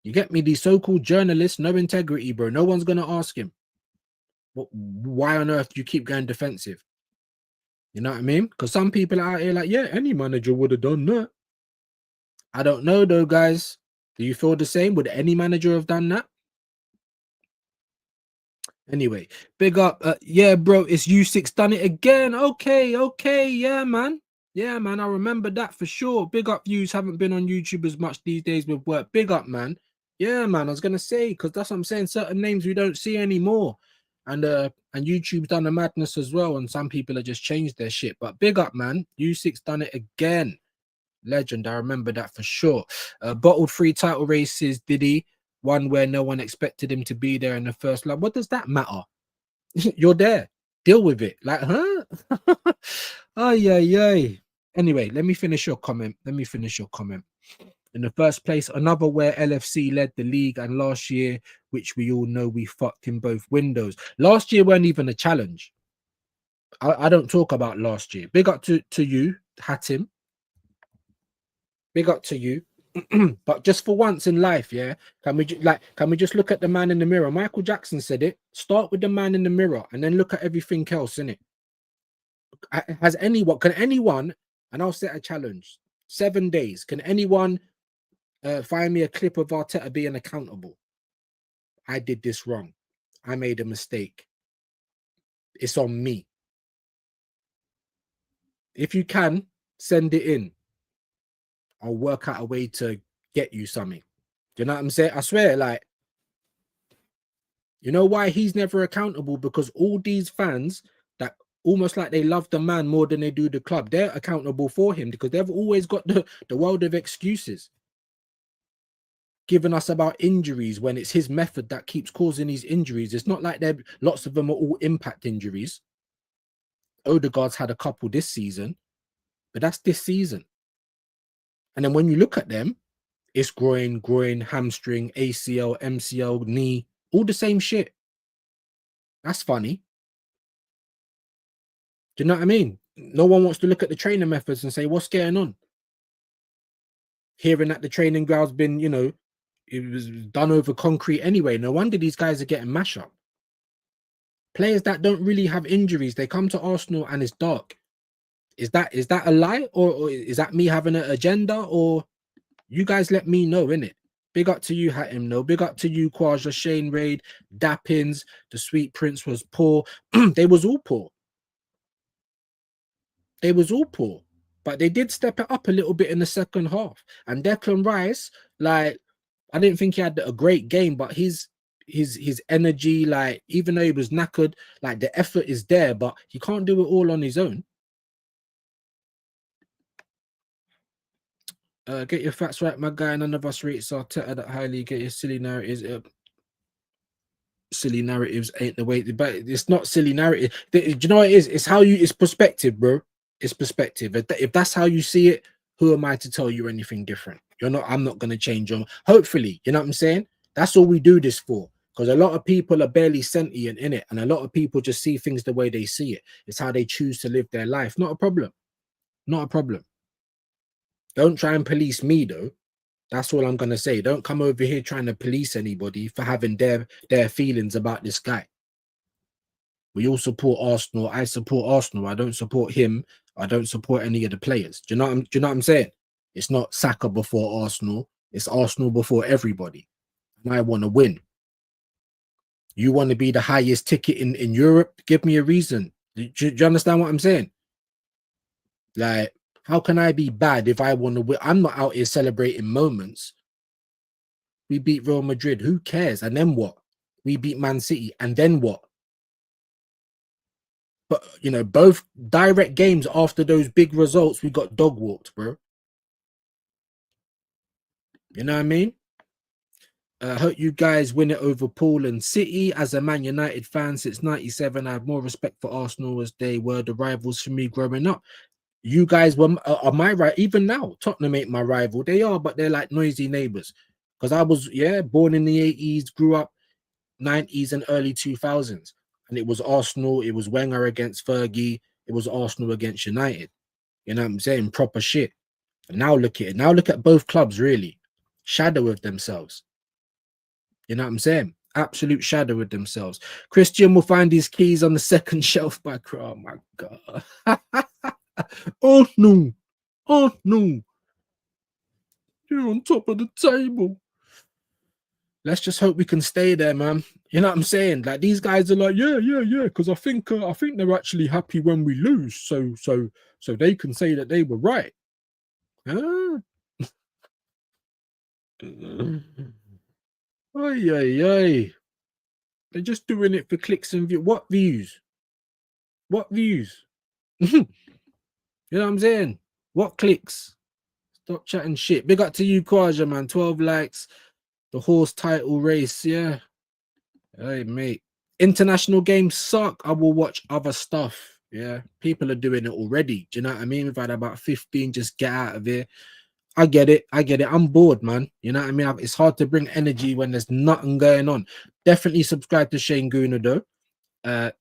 You get me? These so-called journalists, no integrity, bro. No one's going to ask him. Why on earth do you keep going defensive? You know what I mean? Because some people are out here like, yeah, any manager would have done that. I don't know, though, guys. Do you feel the same? Would any manager have done that? Anyway, big up. Yeah, bro, it's U6 done it again. Okay. Yeah, man. I remember that for sure. Big up views. Haven't been on YouTube as much these days with work. Big up, man. Yeah, man. I was going to say, because that's what I'm saying. Certain names we don't see anymore. And YouTube's done a madness as well. And some people have just changed their shit. But big up, man. U6 done it again. Legend. I remember that for sure. Bottled 3 title races, did he? One where no one expected him to be there in the first lap. What does that matter? You're there. Deal with it. Like, huh? Ay. Anyway, let me finish your comment. In the first place, another where LFC led the league, and last year, which we all know we fucked in both windows. Last year weren't even a challenge. I don't talk about last year. Big up to you, Hatim. Big up to you. But just for once in life, yeah, can we just look at the man in the mirror? Michael Jackson said it. Start with the man in the mirror and then look at everything else, innit? Can anyone, and I'll set a challenge, 7 days, can anyone find me a clip of Arteta being accountable? I did this wrong. I made a mistake. It's on me. If you can, send it in. I'll work out a way to get you something. Do you know what I'm saying? I swear, like, you know why he's never accountable? Because all these fans that almost like they love the man more than they do the club, they're accountable for him because they've always got the world of excuses. Giving us about injuries when it's his method that keeps causing these injuries. It's not like lots of them are all impact injuries. Odegaard's had a couple this season, but that's this season. And then when you look at them, it's groin, hamstring, ACL, MCL, knee, all the same shit. That's funny. Do you know what I mean? No one wants to look at the training methods and say, what's going on? Hearing that the training ground's been, it was done over concrete anyway. No wonder these guys are getting mashed up. Players that don't really have injuries, they come to Arsenal and it's dark. Is that a lie, or is that me having an agenda, or you guys let me know, innit? Big up to you, Hatim. No, big up to you, Kwaja, Shane Raid, Dappins. The Sweet Prince was poor. They was all poor. They was all poor, but they did step it up a little bit in the second half. And Declan Rice, like, I didn't think he had a great game, but his energy, like, even though he was knackered, like, the effort is there, but he can't do it all on his own. Get your facts right, my guy. None of us rates Arteta that highly. Get your silly narratives. Silly narratives ain't the way, but it's not silly narrative. Do you know what it is? It's how you. It's perspective, bro. It's perspective. If that's how you see it, who am I to tell you anything different? You're not. I'm not gonna change them. Hopefully, you know what I'm saying. That's all we do this for. Because a lot of people are barely sentient in it, and a lot of people just see things the way they see it. It's how they choose to live their life. Not a problem. Not a problem. Don't try and police me, though. That's all I'm gonna say. Don't come over here trying to police anybody for having their feelings about this guy. We all support Arsenal. I support Arsenal. I don't support him. I don't support any of the players. Do you know what I'm saying? It's not Saka before Arsenal. It's Arsenal before everybody. And I want to win. You want to be the highest ticket in Europe? Give me a reason. Do you understand what I'm saying? Like, how can I be bad if I want to win? I'm not out here celebrating moments. We beat Real Madrid. Who cares? And then what? We beat Man City. And then what? But, you know, both direct games after those big results, we got dog walked, bro. You know what I mean? I hope you guys win it over Paul and City. As a Man United fan since 97, I have more respect for Arsenal as they were the rivals for me growing up. You guys are my right. Even now, Tottenham ain't my rival. They are, but they're like noisy neighbors. Because I was, born in the 80s, grew up 90s and early 2000s. And it was Arsenal. It was Wenger against Fergie. It was Arsenal against United. You know what I'm saying? Proper shit. And now look at it. Now look at both clubs, really. Shadow of themselves. You know what I'm saying? Absolute shadow of themselves. Christian will find his keys on the second shelf by oh my God. Oh no. Oh no. You're on top of the table. Let's just hope we can stay there, man. You know what I'm saying? Like, these guys are like, yeah, because I think they're actually happy when we lose, so they can say that they were right. Huh? Ay. They're just doing it for clicks and views. What views? What views? You know what I'm saying? What clicks? Stop chatting shit. Big up to you, Kwaja, man. 12 likes. The horse title race, yeah. Hey, mate. International games suck. I will watch other stuff. Yeah. People are doing it already. Do you know what I mean? We've had about 15. Just get out of here. I get it. I'm bored, man. You know what I mean? It's hard to bring energy when there's nothing going on. Definitely subscribe to Shane Guna, though.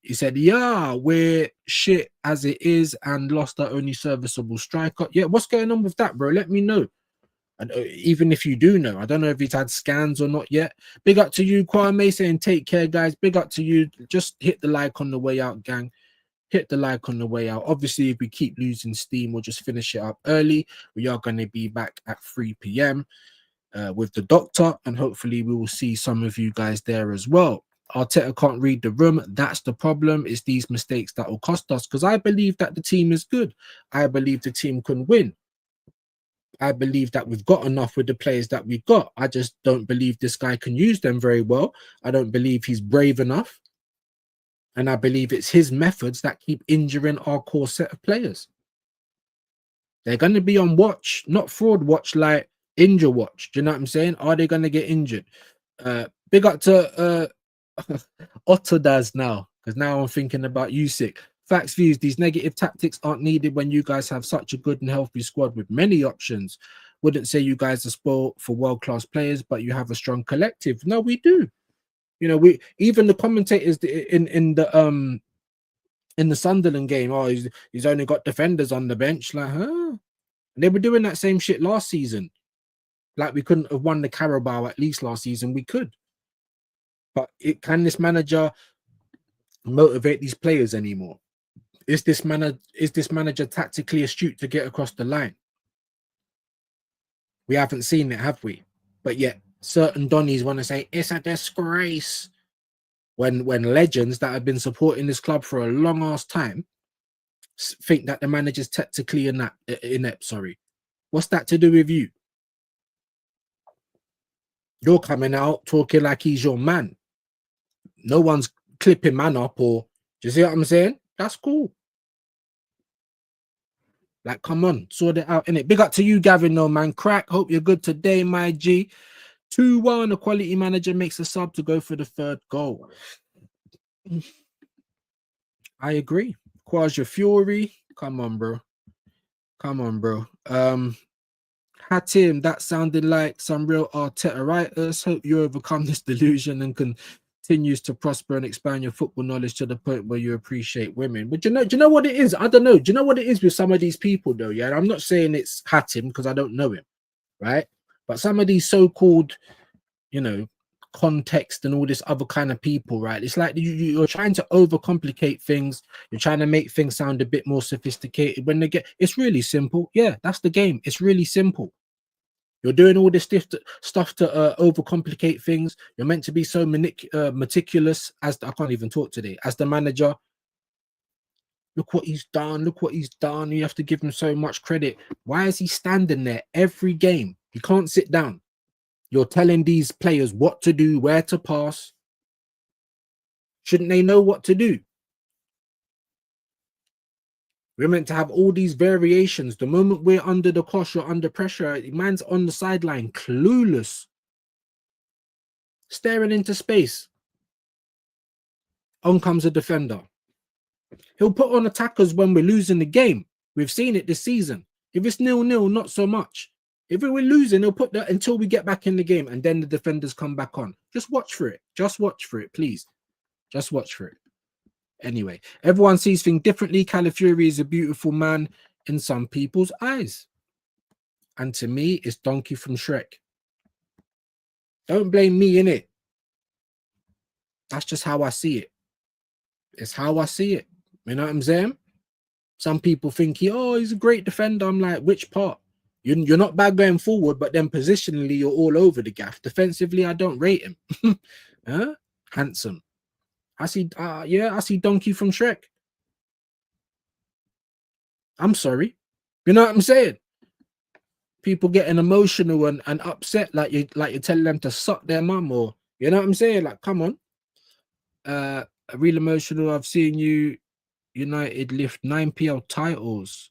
He said, yeah, we're shit as it is and lost our only serviceable striker. Yeah, what's going on with that, bro? Let me know. And even if you do know, I don't know if he's had scans or not yet. Big up to you, Kwame, saying take care, guys. Big up to you. Just hit the like on the way out, gang. Hit the like on the way out. Obviously, if we keep losing steam, we'll just finish it up early. We are going to be back at 3 p.m. With the doctor, and hopefully we will see some of you guys there as well. Arteta can't read the room. That's the problem. It's these mistakes that will cost us, because I believe that the team is good. I believe the team can win. I believe that we've got enough with the players that we've got. I just don't believe this guy can use them very well. I don't believe he's brave enough. And I believe it's his methods that keep injuring our core set of players. They're going to be on watch, not fraud watch, like injure watch. Do you know what I'm saying? Are they going to get injured? Big up to Ottodaz now, because now I'm thinking about Usyk. Facts, views, these negative tactics aren't needed when you guys have such a good and healthy squad with many options. Wouldn't say you guys are spoiled for world-class players, but you have a strong collective. No, we do. You know, we even the commentators in the Sunderland game, oh, he's only got defenders on the bench. Like, huh? And they were doing that same shit last season. Like, we couldn't have won the Carabao at least last season. We could. But can this manager motivate these players anymore? Is this manager tactically astute to get across the line? We haven't seen it, have we? But yet, certain Donnies want to say it's a disgrace when legends that have been supporting this club for a long ass time think that the manager's tactically inept. Sorry, what's that to do with you? You're coming out talking like he's your man. No one's clipping man up, or do you see what I'm saying? That's cool. Like, come on, sort it out, innit? Big up to you, Gavin, though, man. Crack, hope you're good today, my G. 2-1, a quality manager makes a sub to go for the third goal. I agree. Quasar Fury, come on, bro. Come on, bro. Hatim, that sounded like some real Arteta writers. Hope you overcome this delusion and continues to prosper and expand your football knowledge to the point where you appreciate women. But do you know what it is? I don't know. Do you know what it is with some of these people, though? Yeah, I'm not saying it's Hatim because I don't know him, right? But some of these so-called, you know, context and all this other kind of people, right? It's like you're trying to overcomplicate things. You're trying to make things sound a bit more sophisticated when it's really simple. Yeah, that's the game. It's really simple. You're doing all this stuff to overcomplicate things. You're meant to be so meticulous I can't even talk today. As the manager, look what he's done. Look what he's done. You have to give him so much credit. Why is he standing there every game? He can't sit down. You're telling these players what to do, where to pass. Shouldn't they know what to do? We're meant to have all these variations. The moment we're under the cosh or under pressure, man's on the sideline, clueless, staring into space. On comes a defender. He'll put on attackers when we're losing the game. We've seen it this season. If it's 0-0, not so much. If we're losing, he'll put that until we get back in the game, and then the defenders come back on. Just watch for it. Just watch for it, please. Just watch for it. Anyway, everyone sees things differently. Calafiori is a beautiful man in some people's eyes. And to me, it's Donkey from Shrek. Don't blame me, innit? That's just how I see it. It's how I see it. You know what I'm saying? Some people think he's a great defender. I'm like, which part? You're not bad going forward, but then positionally, you're all over the gaff. Defensively, I don't rate him. Huh? Handsome. I see Donkey from Shrek. I'm sorry. You know what I'm saying? People getting emotional and upset like you're telling them to suck their mum, or you know what I'm saying? Like, come on. A real emotional. I've seen you United lift 9 PL titles.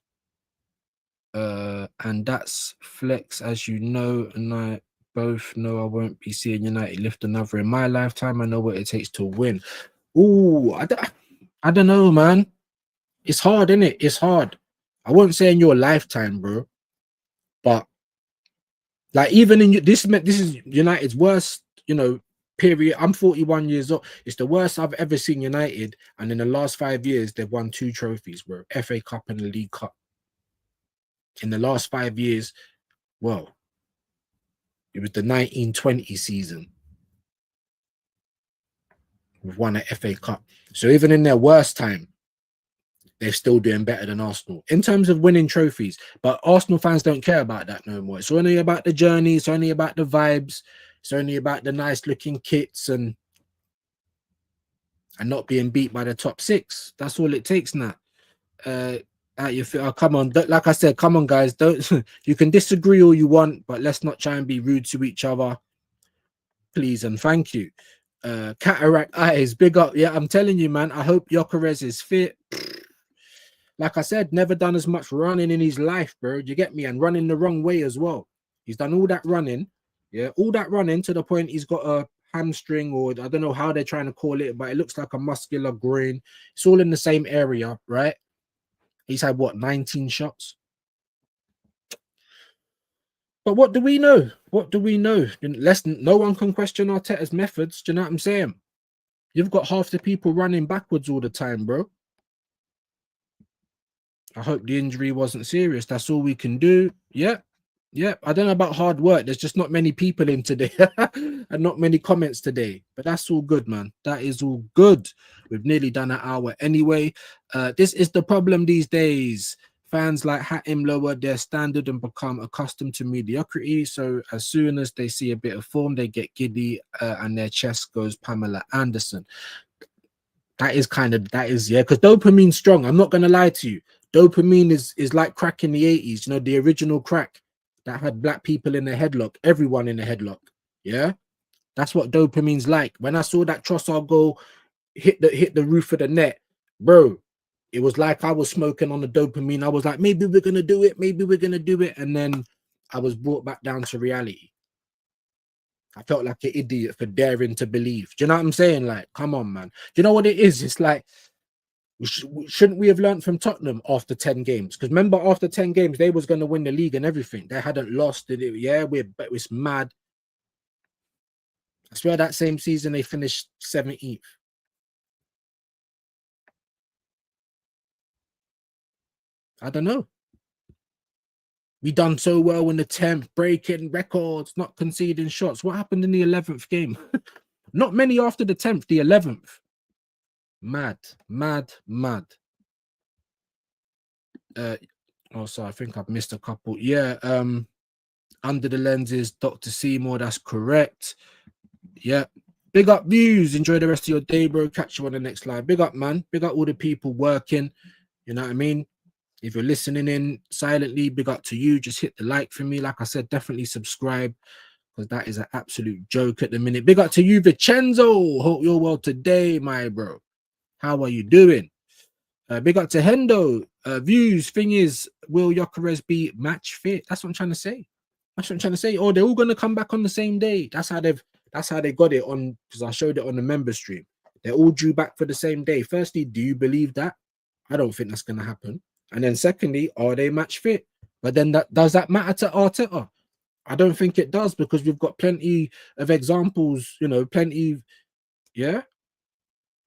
And that's flex, as you know, and I both know I won't be seeing United lift another in my lifetime. I know what it takes to win. Ooh, I don't know, man. It's hard, isn't it? It's hard. I won't say in your lifetime, bro. But like, even in this is United's worst, period. I'm 41 years old. It's the worst I've ever seen United. And in the last 5 years, they've won 2 trophies, bro. FA Cup and the League Cup. In the last 5 years, well, it was the 1920 season. We've won an FA Cup. So even in their worst time, they're still doing better than Arsenal in terms of winning trophies. But Arsenal fans don't care about that no more. It's only about the journey. It's only about the vibes. It's only about the nice looking kits and not being beat by the top 6. That's all it takes now. Come on, like I said, come on, guys. Don't you can disagree all you want, but let's not try and be rude to each other, please and thank you. Cataract eyes, big up. Yeah, I'm telling you, man. I hope Gyökeres is fit. Like I said, never done as much running in his life, bro. You get me? And running the wrong way as well. He's done all that running, all that running to the point he's got a hamstring, or I don't know how they're trying to call it, but it looks like a muscular groin. It's all in the same area, right? He's had, 19 shots? But what do we know? What do we know? No one can question Arteta's methods. Do you know what I'm saying? You've got half the people running backwards all the time, bro. I hope the injury wasn't serious. That's all we can do. Yeah. I don't know about hard work. There's just not many people in today and not many comments today. But that's all good, man. That is all good. We've nearly done an hour anyway. This is the problem these days. Fans like Hatim lower their standard and become accustomed to mediocrity. So as soon as they see a bit of form, they get giddy and their chest goes Pamela Anderson. That is yeah, because dopamine's strong. I'm not gonna lie to you. Dopamine is like crack in the 80s, you know, the original crack that had black people in a headlock, everyone in a headlock. Yeah, that's what dopamine's like. When I saw that Trossard goal hit the roof of the net, bro, it was like I was smoking on the dopamine. I was like, maybe we're gonna do it, and then I was brought back down to reality. I felt like an idiot for daring to believe. Do you know what I'm saying? Like, come on, man. Do you know what it is? It's like, shouldn't we have learned from Tottenham after 10 games? Because remember, after 10 games, they was going to win the league and everything. They hadn't lost it. Yeah, it's mad. I swear that same season, they finished 17th. I don't know. We done so well in the 10th, breaking records, not conceding shots. What happened in the 11th game? Not many after the 10th, the 11th. Mad. Also, I think I've missed a couple. Yeah, Under the Lenses, Dr. Seymour, that's correct. Yeah. Big up Views. Enjoy the rest of your day, bro. Catch you on the next live. Big up, man. Big up all the people working. You know what I mean? If you're listening in silently, big up to you. Just hit the like for me. Like I said, definitely subscribe because that is an absolute joke at the minute. Big up to you, Vincenzo. Hope you're well today, my bro. How are you doing? Big up to Hendo. Views. Thing is, will Gyökeres be match fit? That's what I'm trying to say. Oh, they're all gonna come back on the same day. That's how they got it on, because I showed it on the member stream. They're all due back for the same day. Firstly, do you believe that? I don't think that's gonna happen. And then secondly, are they match fit? But then does that matter to Arteta? I don't think it does, because we've got plenty of examples, you know,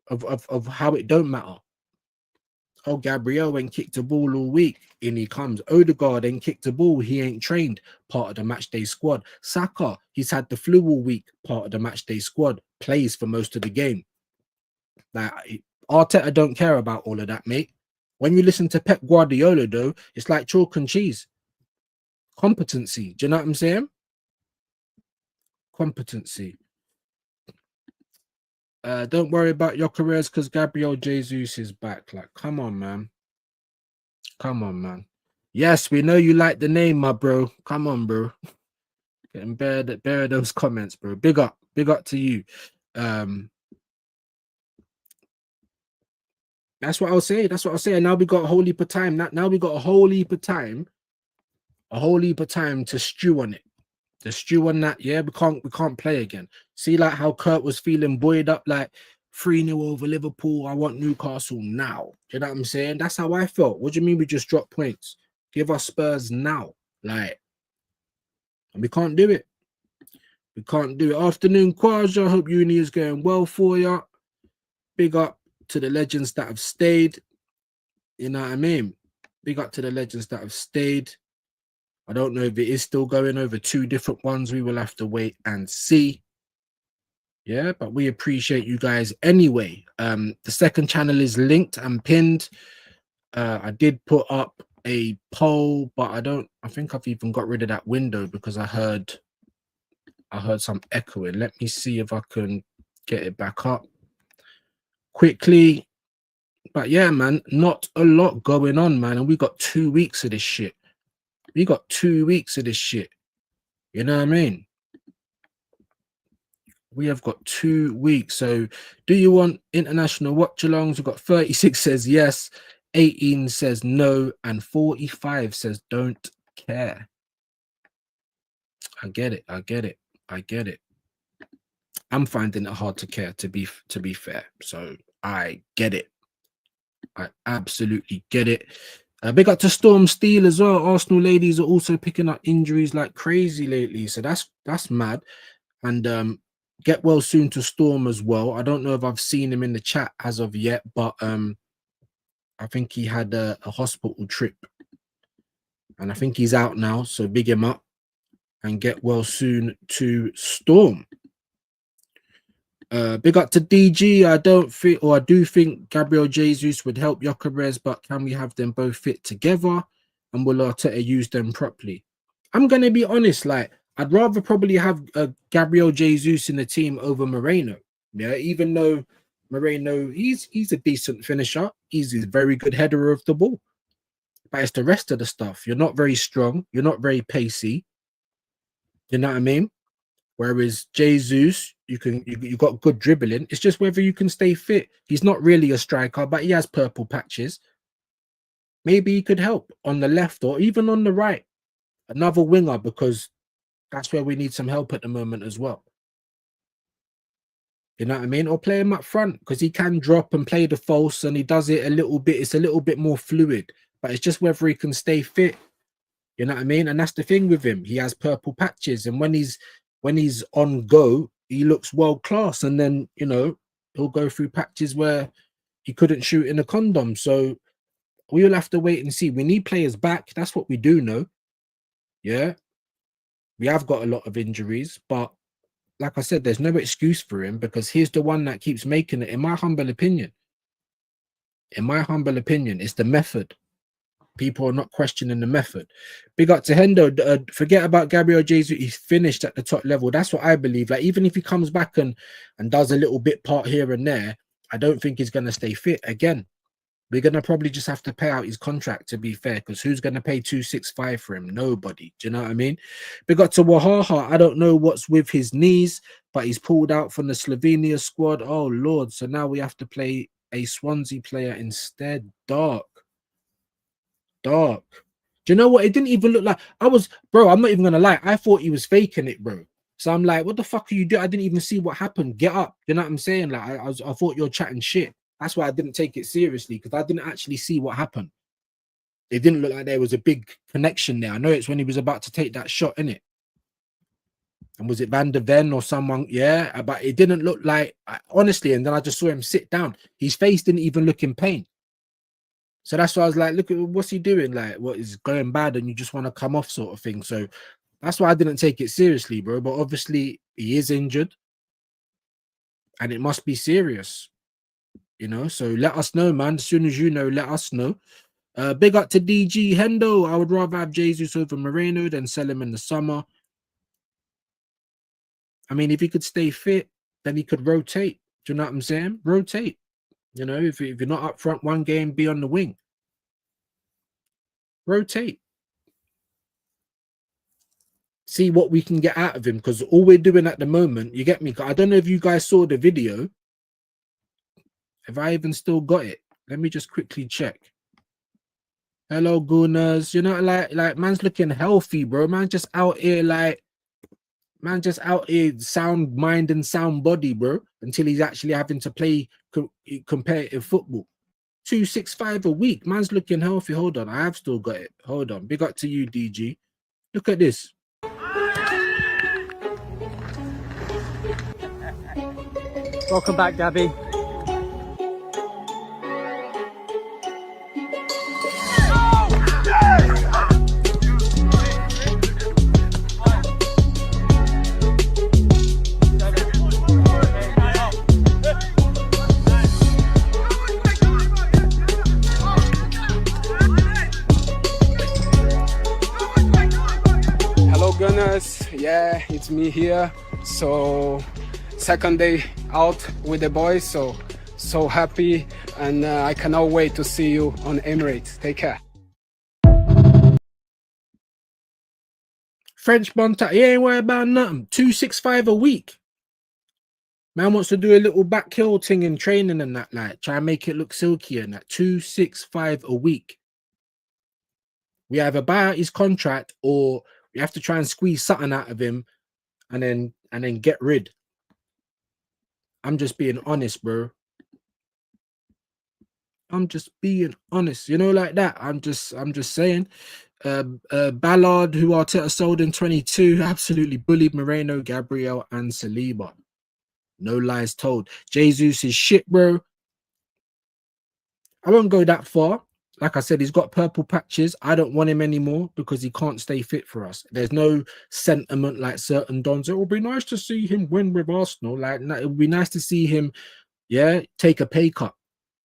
of how it don't matter. Oh, Gabriel ain't kicked a ball all week. In he comes. Odegaard ain't kicked a ball. He ain't trained. Part of the match day squad. Saka, he's had the flu all week. Part of the match day squad. Plays for most of the game. Like, Arteta don't care about all of that, mate. When you listen to Pep Guardiola, though, it's like chalk and cheese. Competency. Do you know what I'm saying? Competency. Don't worry about Gyökeres because Gabriel Jesus is back. Like, come on, man. Yes, we know you like the name, my bro. Come on, bro. Getting bare those comments, bro. Big up to you. That's what I'll say. And now we got a whole heap of time. Now we got a whole heap of time to stew on it. The stew on that, yeah, we can't play again. See, like how Kurt was feeling buoyed up, like 3-0 over Liverpool. I want Newcastle now. Do you know what I'm saying? That's how I felt. What do you mean we just dropped points? Give us Spurs now. Like, and we can't do it. Afternoon, Kwaja. Hope uni is going well for you. Big up to the legends that have stayed. You know what I mean? Big up to the legends that have stayed. I don't know if it is still going over 2 different ones. We will have to wait and see. Yeah, but we appreciate you guys anyway. The second channel is linked and pinned. I did put up a poll, but I think I've even got rid of that window because I heard some echoing. Let me see if I can get it back up quickly. But yeah, man, not a lot going on, man. And we got 2 weeks of this shit. You know what I mean? We have got 2 weeks. So do you want international watch-alongs? We've got 36 says yes, 18 says no, and 45 says don't care. I get it. I'm finding it hard to care, to be fair. So I get it. I absolutely get it. Big up to Storm Steel as well. Arsenal ladies are also picking up injuries like crazy lately, so that's mad. And get well soon to Storm as well. I don't know if I've seen him in the chat as of yet, but I think he had a hospital trip, and I think he's out now. So big him up, and get well soon to Storm. Big up to DG. I do think Gabriel Jesus would help Gyökeres, but can we have them both fit together? And will Arteta use them properly? I'm gonna be honest, like I'd rather probably have Gabriel Jesus in the team over Moreno. Yeah, even though Moreno, he's a decent finisher. He's a very good header of the ball. But it's the rest of the stuff. You're not very strong. You're not very pacey. You know what I mean? Whereas Jesus, you got good dribbling. It's just whether you can stay fit. He's not really a striker, but he has purple patches. Maybe he could help on the left or even on the right. Another winger, because that's where we need some help at the moment as well. You know what I mean? Or play him up front, because he can drop and play the false, and he does it a little bit. It's a little bit more fluid, but it's just whether he can stay fit. You know what I mean? And that's the thing with him. He has purple patches, and when he's on go, he looks world class. And then, you know, he'll go through patches where he couldn't shoot in a condom. So we will have to wait and see. We need players back. That's what we do know. Yeah, we have got a lot of injuries, but like I said, there's no excuse for him, because he's the one that keeps making it. In my humble opinion, it's the method. People are not questioning the method. Big up to Hendo. Forget about Gabriel Jesus. He's finished at the top level. That's what I believe. Like, even if he comes back and does a little bit part here and there, I don't think he's going to stay fit. Again, we're going to probably just have to pay out his contract, to be fair, because who's going to pay 265 for him? Nobody. Do you know what I mean? Big up to Wahaha. I don't know what's with his knees, but he's pulled out from the Slovenia squad. Oh, Lord. So now we have to play a Swansea player instead. Dark. Do you know what? It didn't even look like bro, I'm not even gonna lie. I thought he was faking it, bro. So I'm like, what the fuck are you doing? I didn't even see what happened. Get up. You know what I'm saying? Like, I thought you're chatting shit. That's why I didn't take it seriously, because I didn't actually see what happened. It didn't look like there was a big connection there. I know it's when he was about to take that shot, innit? And was it Van der Ven or someone? Yeah, but it didn't look like, honestly. And then I just saw him sit down. His face didn't even look in pain. So that's why I was like, look at what's he doing? Like, what is going bad and you just want to come off, sort of thing. So that's why I didn't take it seriously, bro. But obviously he is injured and it must be serious, you know. So let us know, man. As soon as you know, let us know. Big up to DG Hendo. I would rather have Jesus over Moreno than sell him in the summer. I mean, if he could stay fit, then he could rotate. Do you know what I'm saying? Rotate. You know, if you're not up front one game, be on the wing. Rotate. See what we can get out of him, because all we're doing at the moment, you get me? I don't know if you guys saw the video. Have I even still got it? Let me just quickly check. Hello, Gunners. You know, like man's looking healthy, bro. Man just out here sound mind and sound body, bro, until he's actually having to play competitive football. 265 a week. Man's looking healthy. Hold on. I have still got it. Hold on. Big up to you, DG. Look at this. Welcome back, Gabby. Yeah, it's me here. So second day out with the boys, so happy, and I cannot wait to see you on Emirates. Take care. French Bonta, he ain't worried about nothing. 265 a week. Man wants to do a little back hill thing in training and that, like try and make it look silky and that. 265 a week. We either buy out his contract or we have to try and squeeze something out of him and then get rid. I'm just being honest, bro. I'm just being honest, you know, like that. I'm just saying. Ballard, who Arteta sold in 22, absolutely bullied Moreno, Gabriel, and Saliba. No lies told. Jesus is shit, bro. I won't go that far. Like I said, he's got purple patches. I don't want him anymore because he can't stay fit for us. There's no sentiment like certain dons. It will be nice to see him win with Arsenal. Like, it would be nice to see him, yeah, take a pay cut.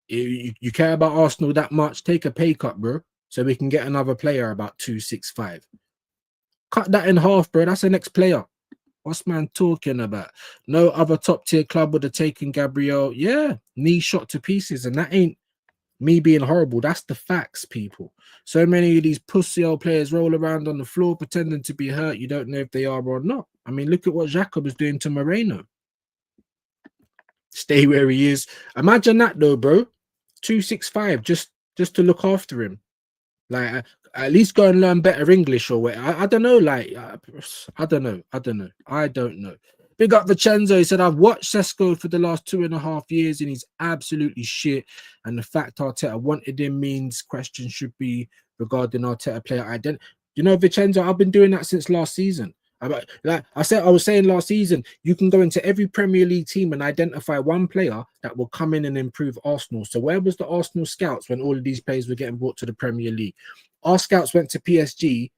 You care about Arsenal that much? Take a pay cut, bro, so we can get another player about 265. Cut that in half, bro. That's the next player. What's man talking about? No other top tier club would have taken Gabriel. Yeah, knee shot to pieces, and that ain't me being horrible. That's the facts, people. So many of these pussy old players roll around on the floor pretending to be hurt. You don't know if they are or not. I mean, look at what Jacob is doing to Moreno. Stay where he is. Imagine that though, bro. 265 just to look after him. Like at least go and learn better English or what. I don't know. Like I don't know. Big up Vincenzo. He said, I've watched Sesko for the last 2.5 years and he's absolutely shit. And the fact Arteta wanted him means questions should be regarding Arteta player identity. You know, Vincenzo, I've been doing that since last season. Like I was saying last season, you can go into every Premier League team and identify one player that will come in and improve Arsenal. So where was the Arsenal scouts when all of these players were getting brought to the Premier League? Our scouts went to PSG.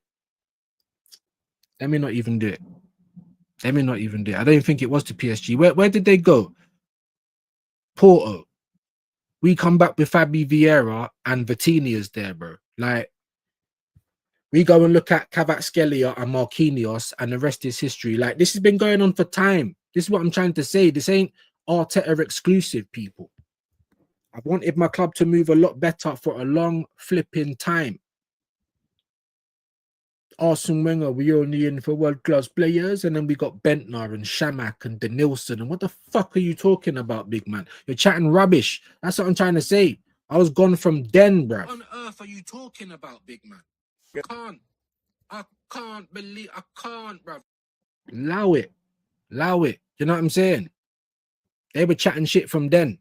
Let me not even do it. I don't even think it was to PSG. Where did they go? Porto. We come back with Fabi Vieira and Vitinha's there, bro. Like, we go and look at Kvaratskhelia and Marquinhos, and the rest is history. Like, this has been going on for time. This is what I'm trying to say. This ain't Arteta exclusive, people. I've wanted my club to move a lot better for a long flipping time. Arsene Wenger, we only in for world-class players, and then we got Bentner and Shamak and Denilson. And what the fuck are you talking about, big man? You're chatting rubbish. That's what I'm trying to say. I was gone from Den, bruv. What on earth are you talking about, big man? I can't believe, bruv. Allow it. You know what I'm saying? They were chatting shit from Den.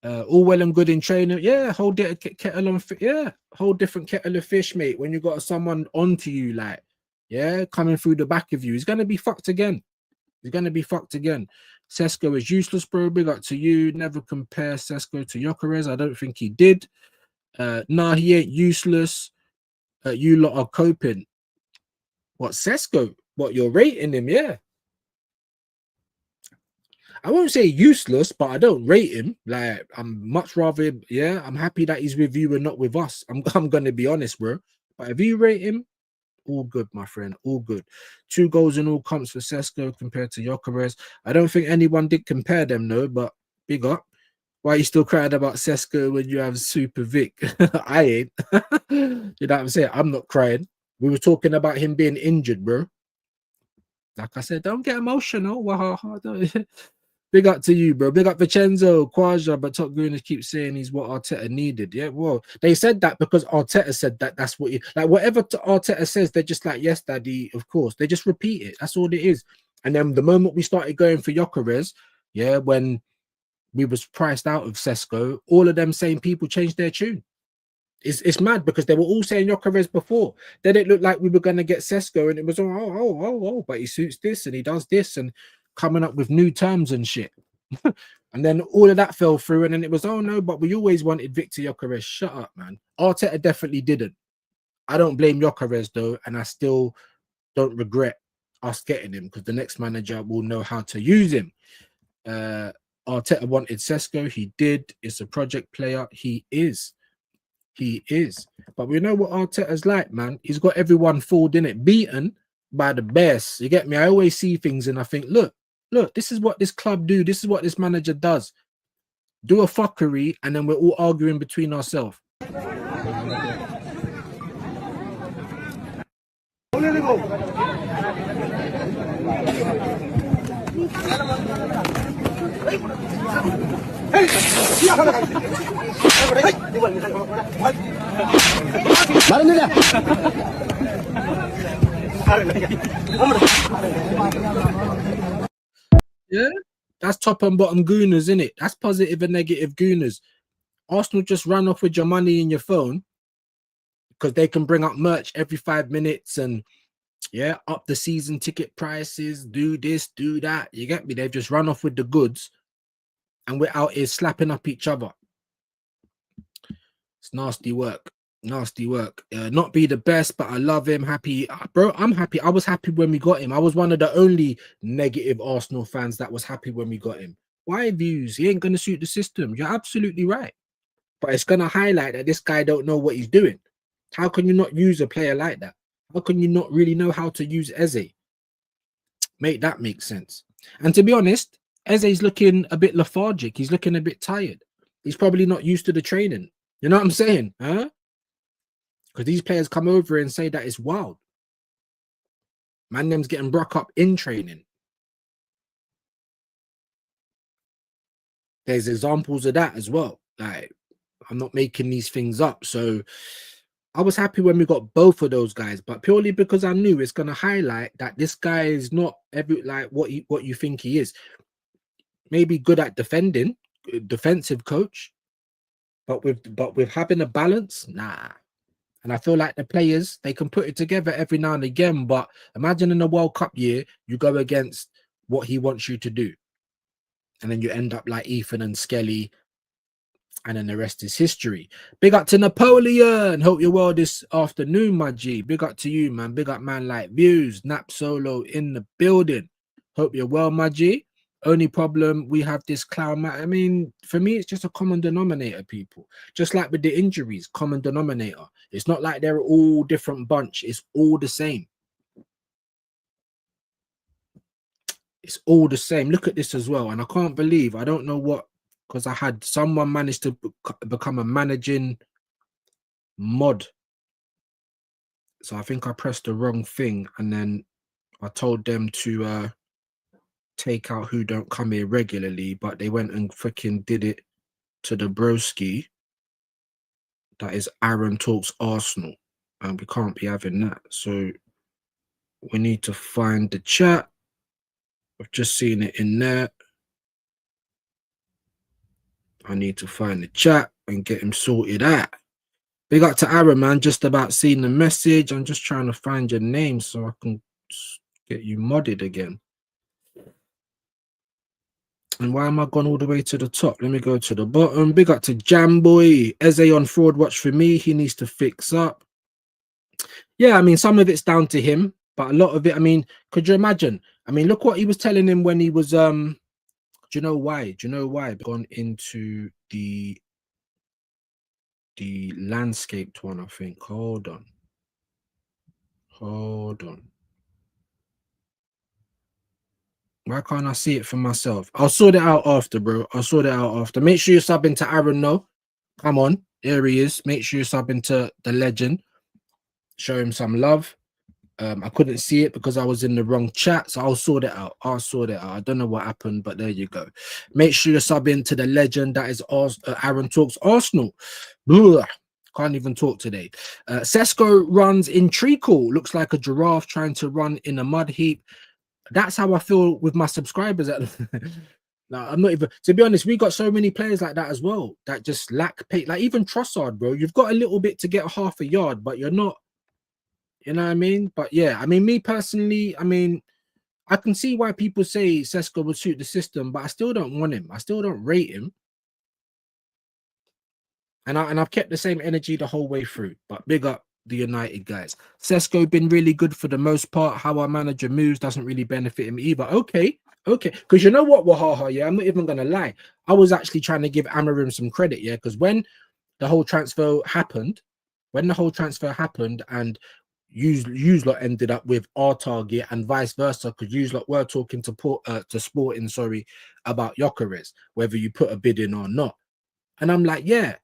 All well and good in training. Yeah, whole different kettle of fish, mate. When you got someone onto you, like, yeah, coming through the back of you, he's gonna be fucked again. Sesko is useless, bro. Big up to you. Never compare Sesko to Gyökeres. I don't think he did. Nah, he ain't useless. You lot are coping. What, Sesko? What, you're rating him? Yeah. I won't say useless, but I don't rate him. Like, I'm much rather, yeah, I'm happy that he's with you and not with us. I'm going to be honest, bro. But if you rate him, all good, my friend, all good. 2 goals in all comps for Sesko compared to Gyökeres. I don't think anyone did compare them, though, but big up. Why you still crying about Sesko when you have Super Vic? I ain't. You know what I'm saying? I'm not crying. We were talking about him being injured, bro. Like I said, don't get emotional. Big up to you, bro. Big up Vincenzo, Quaja, but Top Gooners keep saying he's what Arteta needed. Yeah, well, they said that because Arteta said that. That's what he, like, whatever Arteta says, they're just like, yes, daddy, of course. They just repeat it. That's all it is. And then the moment we started going for Gyökeres, yeah, when we was priced out of Sesko, all of them same people changed their tune. It's mad because they were all saying Gyökeres before. Then it looked like we were going to get Sesko, and it was but he suits this and he does this and coming up with new terms and shit. And then all of that fell through, and then it was, oh no, but we always wanted Victor Gyökeres. Shut up, man. Arteta definitely didn't. I don't blame Gyökeres though, and I still don't regret us getting him because the next manager will know how to use him. Arteta wanted Sesko. He did. It's a project player. He is. But we know what Arteta's like, man. He's got everyone fooled in it, beaten by the best. You get me? I always see things and I think, look, this is what this club do. This is what this manager does. Do a fuckery, and then we're all arguing between ourselves. Yeah, that's top and bottom gooners, isn't it? That's positive and negative gooners. Arsenal just run off with your money in your phone because they can bring up merch every 5 minutes and yeah, up the season ticket prices, do this, do that. You get me? They've just run off with the goods and we're out here slapping up each other. It's nasty work. Not be the best, but I love him. Happy, bro. I'm happy. I was happy when we got him. I was one of the only negative Arsenal fans that was happy when we got him. Why views? He ain't gonna suit the system. You're absolutely right. But it's gonna highlight that this guy don't know what he's doing. How can you not use a player like that? How can you not really know how to use Eze? Make that make sense. And to be honest, Eze's looking a bit lethargic. He's looking a bit tired. He's probably not used to the training. You know what I'm saying? Huh? Because these players come over and say that it's wild. Man, them's getting broke up in training. There's examples of that as well. Like, I'm not making these things up. So I was happy when we got both of those guys, but purely because I knew it's going to highlight that this guy is not what you think he is. Maybe good at defending, defensive coach, but with having a balance, nah. And I feel like the players, they can put it together every now and again, but imagine in a World Cup year, you go against what he wants you to do. And then you end up like Ethan and Skelly, and then the rest is history. Big up to Napoleon. Hope you're well this afternoon, my G. Big up to you, man. Big up, man, like Views. Nap Solo in the building. Hope you're well, my G. Only problem, we have this clown match. I mean, for me, it's just a common denominator, people. Just like with the injuries, common denominator. It's not like they're all different bunch. It's all the same. It's all the same. Look at this as well. And I can't believe, I don't know what, because I had someone managed to become a managing mod. So I think I pressed the wrong thing. And then I told them to take out who don't come here regularly, but they went and freaking did it to the broski. That is Aaron Talks Arsenal. And we can't be having that. So we need to find the chat. I've just seen it in there. I need to find the chat and get him sorted out. Big up to Aaron, man. Just about seeing the message. I'm just trying to find your name so I can get you modded again. And why am I gone all the way to the top? Let me go to the bottom. Big up to Jamboy. Eze on fraud watch for me. He needs to fix up. Yeah, I mean, some of it's down to him, but a lot of it, I mean, could you imagine? I mean, look what he was telling him when he was, do you know why? Do you know why? Gone into the landscaped one, I think. Hold on. Hold on. Why can't I see it for myself? I'll sort it out after, bro. I'll sort it out after. Make sure you're subbing to Aaron, no. Come on. There he is. Make sure you're subbing to the legend. Show him some love. I couldn't see it because I was in the wrong chat, so I'll sort it out. I'll sort it out. I don't know what happened, but there you go. Make sure you're subbing to the legend that is Aaron Talks Arsenal. Blah. Can't even talk today. Sesko runs in treacle. Looks like a giraffe trying to run in a mud heap. That's how I feel with my subscribers. No, I'm not even, to be honest, we got so many players like that as well that just lack pace. Like even Trossard, bro, you've got a little bit to get half a yard, but you're not, you know what I mean? But yeah, I mean, me personally, I mean, I can see why people say Sesko would suit the system, but I still don't want him. I still don't rate him. And I've kept the same energy the whole way through. But big up the United guys. Sesko been really good for the most part. How our manager moves doesn't really benefit him either. Okay. Because you know what, Wahaha, yeah, I'm not even going to lie. I was actually trying to give Amarim some credit, yeah, because when the whole transfer happened, and you lot ended up with our target and vice versa, because you lot were talking to Sporting, about Gyökeres, whether you put a bid in or not. And I'm like, yeah,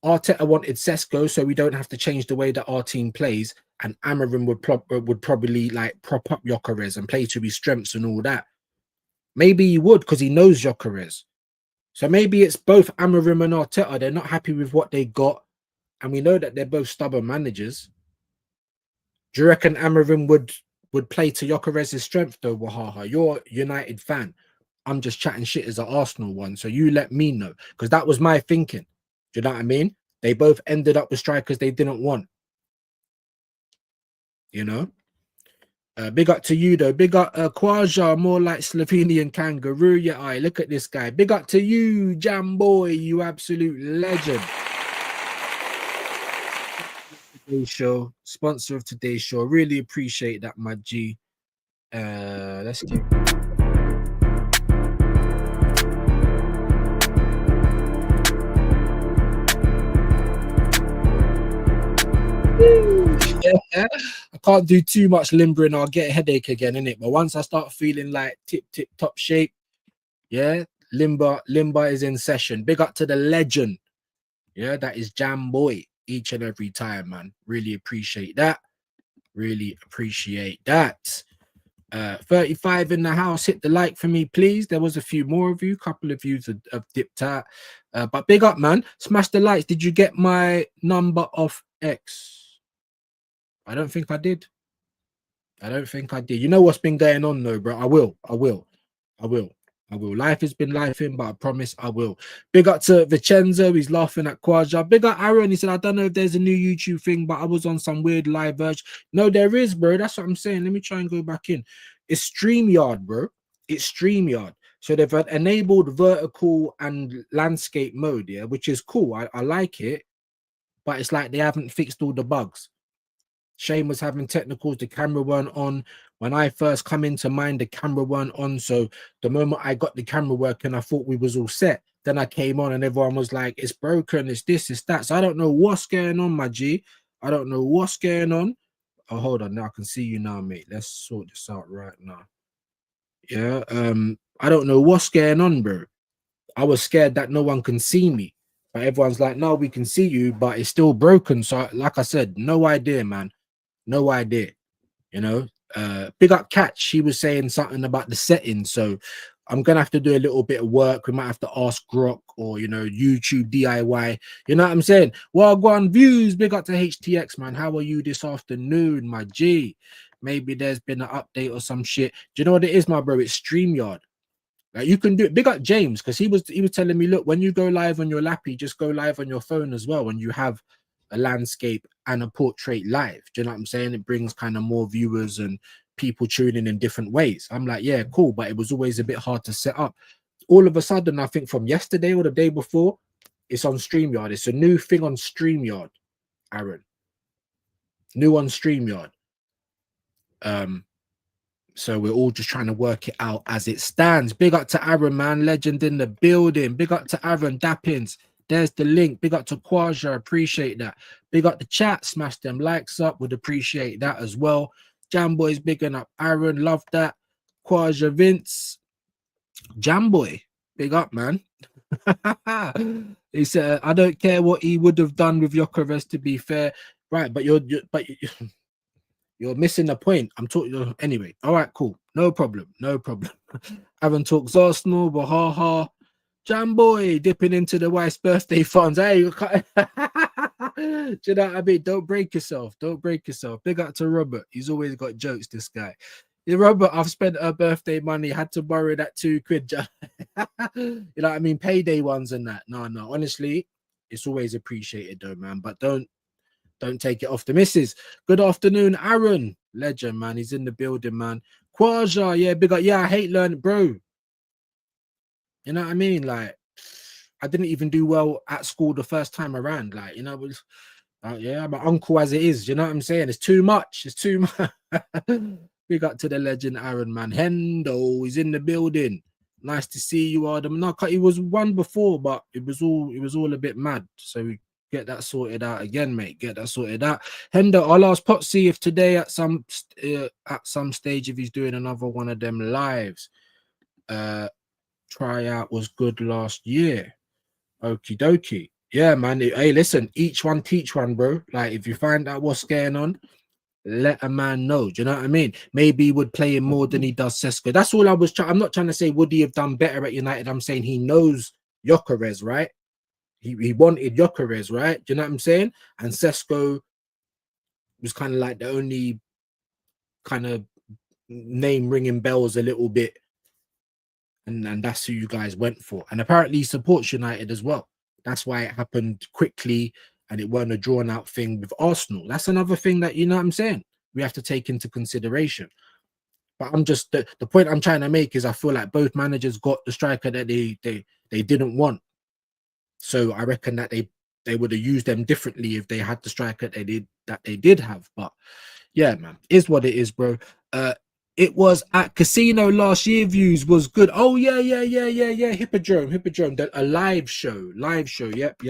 Arteta wanted Sesko so we don't have to change the way that our team plays, and Amarim would probably like prop up Gyökeres and play to his strengths and all that. Maybe he would because he knows Gyökeres. So maybe it's both Amarim and Arteta. They're not happy with what they got, and we know that they're both stubborn managers. Do you reckon Amarim would play to Gyökeres' strength though, Wahaha? You're a United fan. I'm just chatting shit as an Arsenal one, so you let me know, because that was my thinking. Do you know what I mean? They both ended up with strikers they didn't want. You know? Big up to you, though. Big up Kwaja, more like Slovenian kangaroo. Yeah, eye. Look at this guy. Big up to you, Jam Boy, you absolute legend. Today's show, sponsor of today's show. Really appreciate that, my G. Let's keep. Yeah. I can't do too much limbering. I'll get a headache again, innit? But once I start feeling like tip top shape, yeah, limber is in session. Big up to the legend. Yeah, that is Jam Boy each and every time, man. Really appreciate that. Really appreciate that. 35 in the house. Hit the like for me, please. There was a few more of you. Couple of you have dipped out. But big up, man. Smash the likes. Did you get my number of X? I don't think I did. I don't think I did. You know what's been going on though, bro. I will. Life has been lifing, but I promise I will. Big up to Vincenzo. He's laughing at Quaja. Big up Aaron. He said, I don't know if there's a new YouTube thing, but I was on some weird live version. No, there is, bro. That's what I'm saying. Let me try and go back in. It's StreamYard, bro. It's StreamYard. So they've enabled vertical and landscape mode, yeah, which is cool. I like it, but it's like they haven't fixed all the bugs. Shane was having technicals, the camera weren't on. When I first come into mine, the camera weren't on. So the moment I got the camera working, I thought we was all set. Then I came on and everyone was like, it's broken, it's this, it's that. So I don't know what's going on, my G. I don't know what's going on. Oh, hold on, now I can see you now, mate. Let's sort this out right now. Yeah, I don't know what's going on, bro. I was scared that no one can see me. But everyone's like, no, we can see you, but it's still broken. So like I said, no idea, man. No idea, you know. Big up Catch, he was saying something about the settings, so I'm gonna have to do a little bit of work. We might have to ask Grok or, you know, YouTube DIY, you know what I'm saying. Well, go on views. Big up to HTX, man. How are you this afternoon, my G? Maybe there's been an update or some shit. Do you know what it is, my bro? It's StreamYard. Like, you can do it. Big up James, because he was telling me, look, when you go live on your lappy, just go live on your phone as well when you have a landscape and a portrait live. Do you know what I'm saying? It brings kind of more viewers and people tuning in different ways. I'm like, yeah, cool, but it was always a bit hard to set up. All of a sudden, I think from yesterday or the day before, it's on StreamYard. It's a new thing on StreamYard, Aaron. New on StreamYard. So we're all just trying to work it out as it stands. Big up to Aaron, man. Legend in the building. Big up to Aaron Dappins. There's the link. Big up to Quaja. Appreciate that. Big up the chat. Smash them likes up. Would appreciate that as well. Jamboy's bigging up Aaron. Love that. Quaja Vince. Jamboy. Big up, man. He said, I don't care what he would have done with Gyökeres, to be fair. Right, but you're missing the point. I'm talking anyway. All right, cool. No problem. No problem. Aaron talks Arsenal, but ha. Jamboy dipping into the wife's birthday funds. Hey, do you know what I mean? Don't break yourself. Don't break yourself. Big up to Robert. He's always got jokes, this guy. Yeah, Robert, I've spent her birthday money, had to borrow that £2. You know what I mean? Payday ones and that. No. Honestly, it's always appreciated though, man. But don't take it off the missus. Good afternoon, Aaron. Legend, man. He's in the building, man. Quaja, yeah, big up. Yeah, I hate learning, bro. You know what I mean? Like, I didn't even do well at school the first time around. Like, you know, it was, yeah, my uncle as it is. You know what I'm saying? It's too much. It's too much. Big up to the legend, Aaron, man. Hendo, he's in the building. Nice to see you, Adam. No, he was one before, but it was all a bit mad. So we get that sorted out again, mate. Get that sorted out. Hendo, I'll ask Potsy if today at some stage if he's doing another one of them lives. Tryout was good last year. Okie dokie. Yeah, man. Hey, listen, each one teach one, bro. Like, if you find out what's going on, let a man know. Do you know what I mean? Maybe he would play him more than he does Sesko. That's all I was trying. I'm not trying to say would he have done better at United. I'm saying he knows Gyökeres, right? He wanted Gyökeres, right? Do you know what I'm saying? And Sesko was kind of like the only kind of name ringing bells a little bit. And that's who you guys went for. And apparently he supports United as well. That's why it happened quickly and it weren't a drawn out thing with Arsenal. That's another thing that, you know what I'm saying, we have to take into consideration. But I'm just, the point I'm trying to make is I feel like both managers got the striker that they didn't want. So I reckon that they would have used them differently if they had the striker that they did have. But yeah, man, is what it is, bro. It was at Casino last year. Views was good. Oh yeah. Hippodrome. A live show. Yep.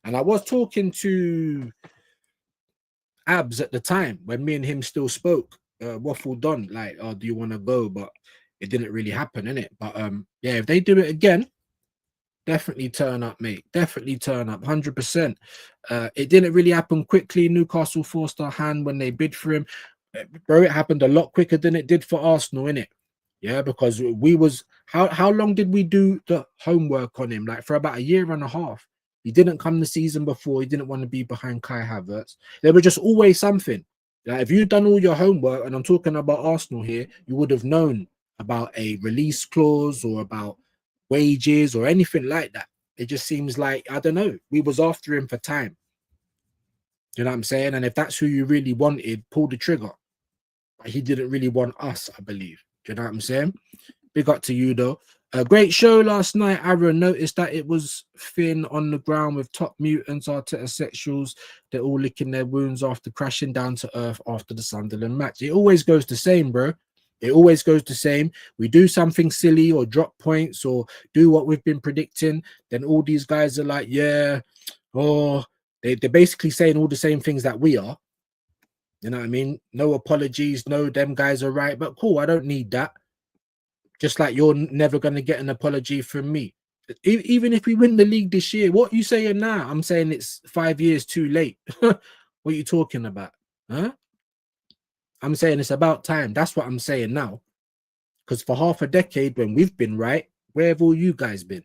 And I was talking to Abs at the time when me and him still spoke, waffled on like, oh, do you want to go? But it didn't really happen, innit? But yeah, if they do it again, definitely turn up, mate. Definitely turn up, 100%. It didn't really happen quickly. Newcastle forced our hand when they bid for him, bro. It happened a lot quicker than it did for Arsenal, innit? Yeah, because we was how long did we do the homework on him? Like for about a year and a half. He didn't come the season before. He didn't want to be behind Kai Havertz. There was just always something. Like if you'd done all your homework, and I'm talking about Arsenal here, you would have known about a release clause or about wages or anything like that. It just seems like, I don't know, we was after him for time. You know what I'm saying? And if that's who you really wanted, pull the trigger. But he didn't really want us, I believe. Do you know what I'm saying? Big up to you though. A great show last night. Aaron noticed that it was Finn on the ground with top mutants, Arteta sexuals. They're all licking their wounds after crashing down to earth after the Sunderland match. It always goes the same, bro. It always goes the same. We do something silly or drop points or do what we've been predicting. Then all these guys are like, yeah, oh, they're basically saying all the same things that we are. You know what I mean? No apologies. No, them guys are right. But cool, I don't need that. Just like you're never going to get an apology from me. Even if we win the league this year, what you saying now? I'm saying it's 5 years too late. What are you talking about? Huh? I'm saying it's about time. That's what I'm saying now. Because for half a decade, when we've been right, where have all you guys been?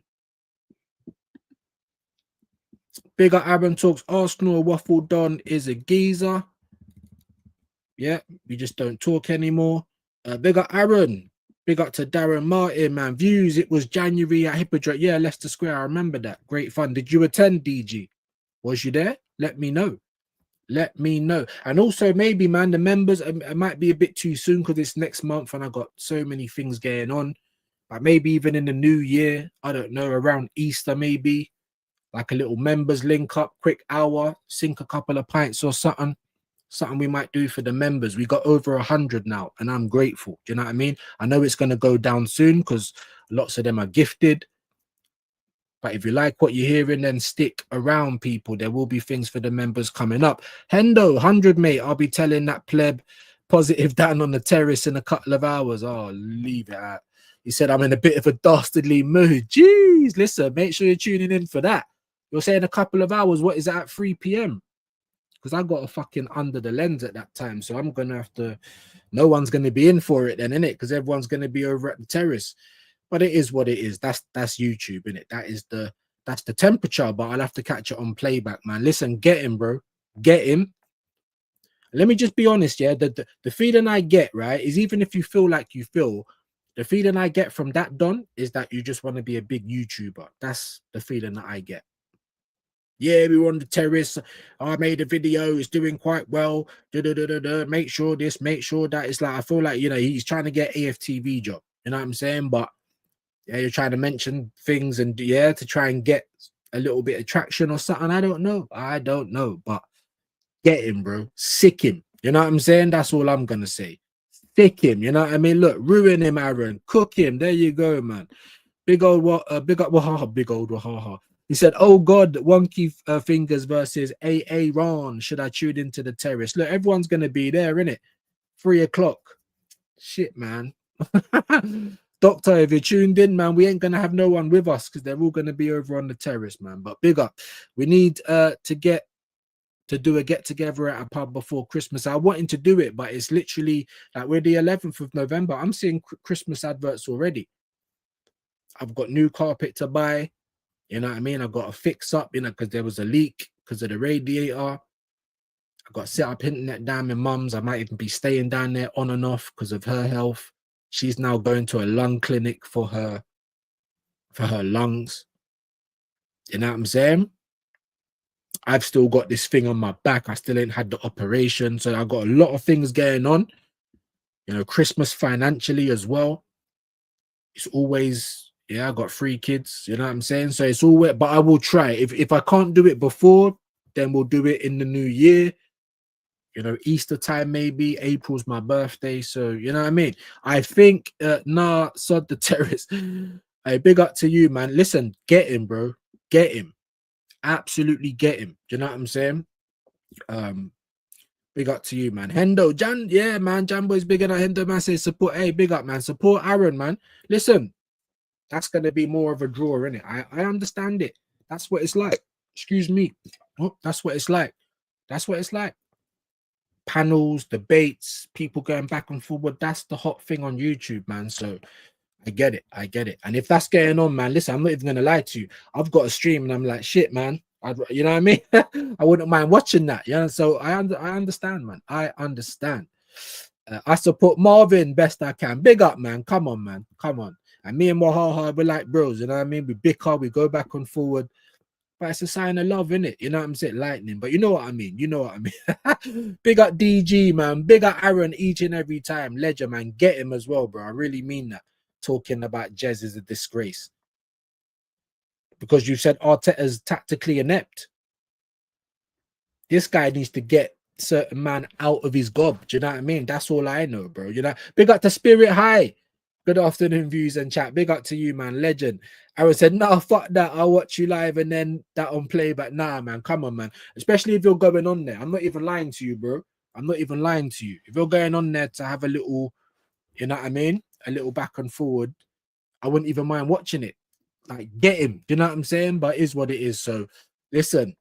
Big up Aaron talks. Arsenal Waffle Don is a geezer. Yeah, we just don't talk anymore. Big up Aaron. Big up to Darren Martin, man. Views, it was January at Hippodrome. Yeah, Leicester Square. I remember that. Great fun. Did you attend, DG? Was you there? Let me know. Let me know. And also, maybe, man, the members, it might be a bit too soon because it's next month and I got so many things going on. But maybe even in the new year, I don't know, around Easter, maybe, like a little members link up, quick hour, sink a couple of pints or something. Something we might do for the members. We got over 100 now, and I'm grateful. Do you know what I mean? I know it's going to go down soon because lots of them are gifted. But if you like what you're hearing, then stick around, people. There will be things for the members coming up. Hendo, 100, mate. I'll be telling that pleb positive down on the terrace in a couple of hours. Oh, leave it out. He said, I'm in a bit of a dastardly mood. Jeez, listen, make sure you're tuning in for that. You're saying a couple of hours. What is that at 3 p.m.? Because I got a fucking under the lens at that time. So I'm going to have to, no one's going to be in for it then, innit? Because everyone's going to be over at the terrace. But it is what it is. That's YouTube, innit? That's the temperature, but I'll have to catch it on playback, man. Listen, get him, bro. Get him. Let me just be honest, yeah? The feeling I get, right, is even if you feel like you feel, the feeling I get from that, Don, is that you just want to be a big YouTuber. That's the feeling that I get. Yeah, we were on the terrace. I made a video. It's doing quite well. Make sure this, make sure that. It's like, I feel like, you know, he's trying to get AFTV job. You know what I'm saying? But yeah, you're trying to mention things and yeah, to try and get a little bit of traction or something. I don't know. But get him, bro. Sick him. You know what I'm saying? That's all I'm going to say. Sick him. You know what I mean? Look, ruin him, Aaron. Cook him. There you go, man. Big old Wahaha. Big old Wahaha. He said, oh, God, Wonky Fingers versus AA Ron. Should I tune into the terrace? Look, everyone's going to be there, innit? 3 o'clock. Shit, man. Doctor, if you're tuned in, man, we ain't going to have no one with us because they're all going to be over on the terrace, man. But big up. We need to do a get-together at a pub before Christmas. I wanted to do it, but it's literally, like, we're the 11th of November. I'm seeing Christmas adverts already. I've got new carpet to buy. You know what I mean? I got to fix up, you know, because there was a leak because of the radiator. I got to set up internet down my mum's. I might even be staying down there on and off because of her health. She's now going to a lung clinic for her lungs. You know what I'm saying? I've still got this thing on my back. I still ain't had the operation. So I got a lot of things going on. You know, Christmas financially as well. It's always... Yeah, I got 3 kids, you know what I'm saying? So it's all wet, but I will try. If I can't do it before, then we'll do it in the new year. You know, Easter time maybe. April's my birthday, so you know what I mean? I think, sod the terrace. Hey, big up to you, man. Listen, get him, bro. Get him. Absolutely get him. Do you know what I'm saying? Big up to you, man. Hendo, Jan, yeah, man. Jambo's bigger than Hendo, man. Says support. Hey, big up, man. Support Aaron, man. Listen, that's gonna be more of a draw, innit? I understand it. That's what it's like. Excuse me. Oh, that's what it's like. That's what it's like. Panels, debates, people going back and forward. That's the hot thing on YouTube, man. So I get it. I get it. And if that's going on, man, listen, I'm not even gonna lie to you. I've got a stream and I'm like, shit, man. You know what I mean? I wouldn't mind watching that. Yeah. So I understand, man. I understand. I support Marvin best I can. Big up, man. Come on, man. Come on. And me and Wahaha, we're like bros. You know what I mean? We bicker, we go back and forward. But it's a sign of love, innit? You know what I'm saying? Lightning. But you know what I mean. You know what I mean. Big up DG, man. Big up Aaron each and every time. Ledger, man. Get him as well, bro. I really mean that. Talking about Jez is a disgrace. Because you said Arteta's tactically inept. This guy needs to get certain man out of his gob. Do you know what I mean? That's all I know, bro. You know, big up to Spirit High. Good afternoon, views and chat. Big up to you, man. Legend. Aaron said, no, fuck that. I'll watch you live and then that on playback. Nah, man. Come on, man. Especially if you're going on there. I'm not even lying to you, bro. I'm not even lying to you. If you're going on there to have a little, you know what I mean? A little back and forward, I wouldn't even mind watching it. Like, get him. Do you know what I'm saying? But it is what it is. So, listen,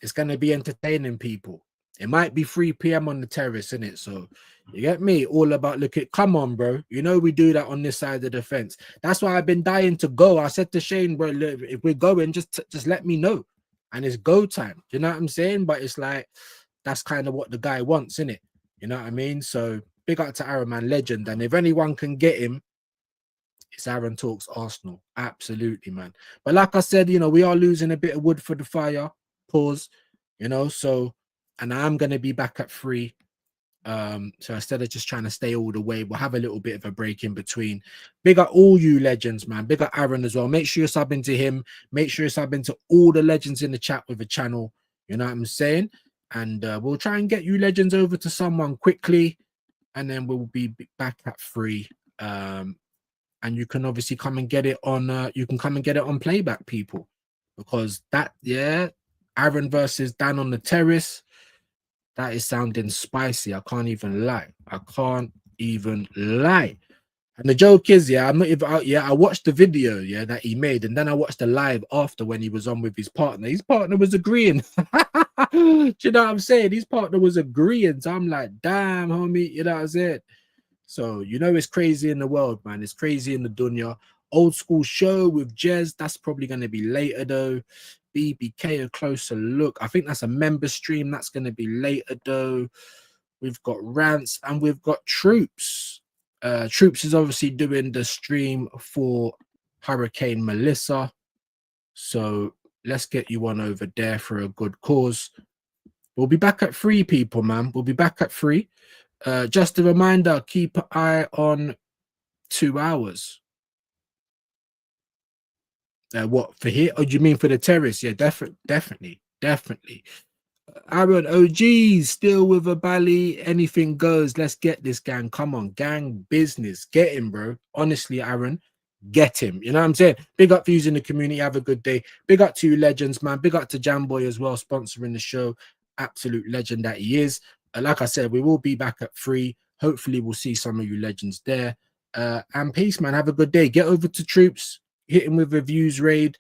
it's going to be entertaining, people. It might be 3 p.m. on the terrace, innit? So, you get me? All about, look at, come on, bro. You know we do that on this side of the fence. That's why I've been dying to go. I said to Shane, bro, look, if we're going, just let me know. And it's go time. Do you know what I'm saying? But it's like, that's kind of what the guy wants, innit? You know what I mean? So, big up to Aaron, man, legend. And if anyone can get him, it's Aaron Talks Arsenal. Absolutely, man. But like I said, you know, we are losing a bit of wood for the fire. Pause. You know, so, and I'm going to be back at 3. So instead of just trying to stay all the way, we'll have a little bit of a break in between. Big up all you legends, man. Big up Aaron as well. Make sure you're subbing to him. Make sure you're subbing to all the legends in the chat with a channel. You know what I'm saying? And we'll try and get you legends over to someone quickly. And then we'll be back at 3. And you can obviously come and get it on, you can come and get it on playback, people. Because that, yeah, Aaron versus Dan on the terrace, that is sounding spicy. I can't even lie. I can't even lie. And the joke is, yeah, I'm not even out. Yeah, I watched the video, yeah, that he made, and then I watched the live after when he was on with his partner. His partner was agreeing. Do you know what I'm saying? His partner was agreeing. So I'm like, damn, homie, you know what I'm saying? So, you know, it's crazy in the world, man. It's crazy in the dunya. Old school show with Jez. That's probably going to be later, though. BBK, a closer look. I think that's a member stream. That's going to be later, though. We've got rants and we've got Troops. Troops is obviously doing the stream for Hurricane Melissa. So let's get you on over there for a good cause. We'll be back at 3, people, man. We'll be back at 3. Just a reminder, keep an eye on 2 hours. What, for here? Oh, do you mean for the terrace? Yeah, definitely. Aaron, OGs, still with a Bally. Anything goes. Let's get this, gang. Come on, gang business. Get him, bro. Honestly, Aaron, get him. You know what I'm saying? Big up views in the community. Have a good day. Big up to you, legends, man. Big up to Jamboy as well, sponsoring the show. Absolute legend that he is. Like I said, we will be back at 3. Hopefully, we'll see some of you legends there. And peace, man. Have a good day. Get over to Troops. Hit him with a views raid.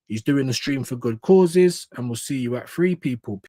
He's doing the stream for good causes. And we'll see you at 3, people. Peace.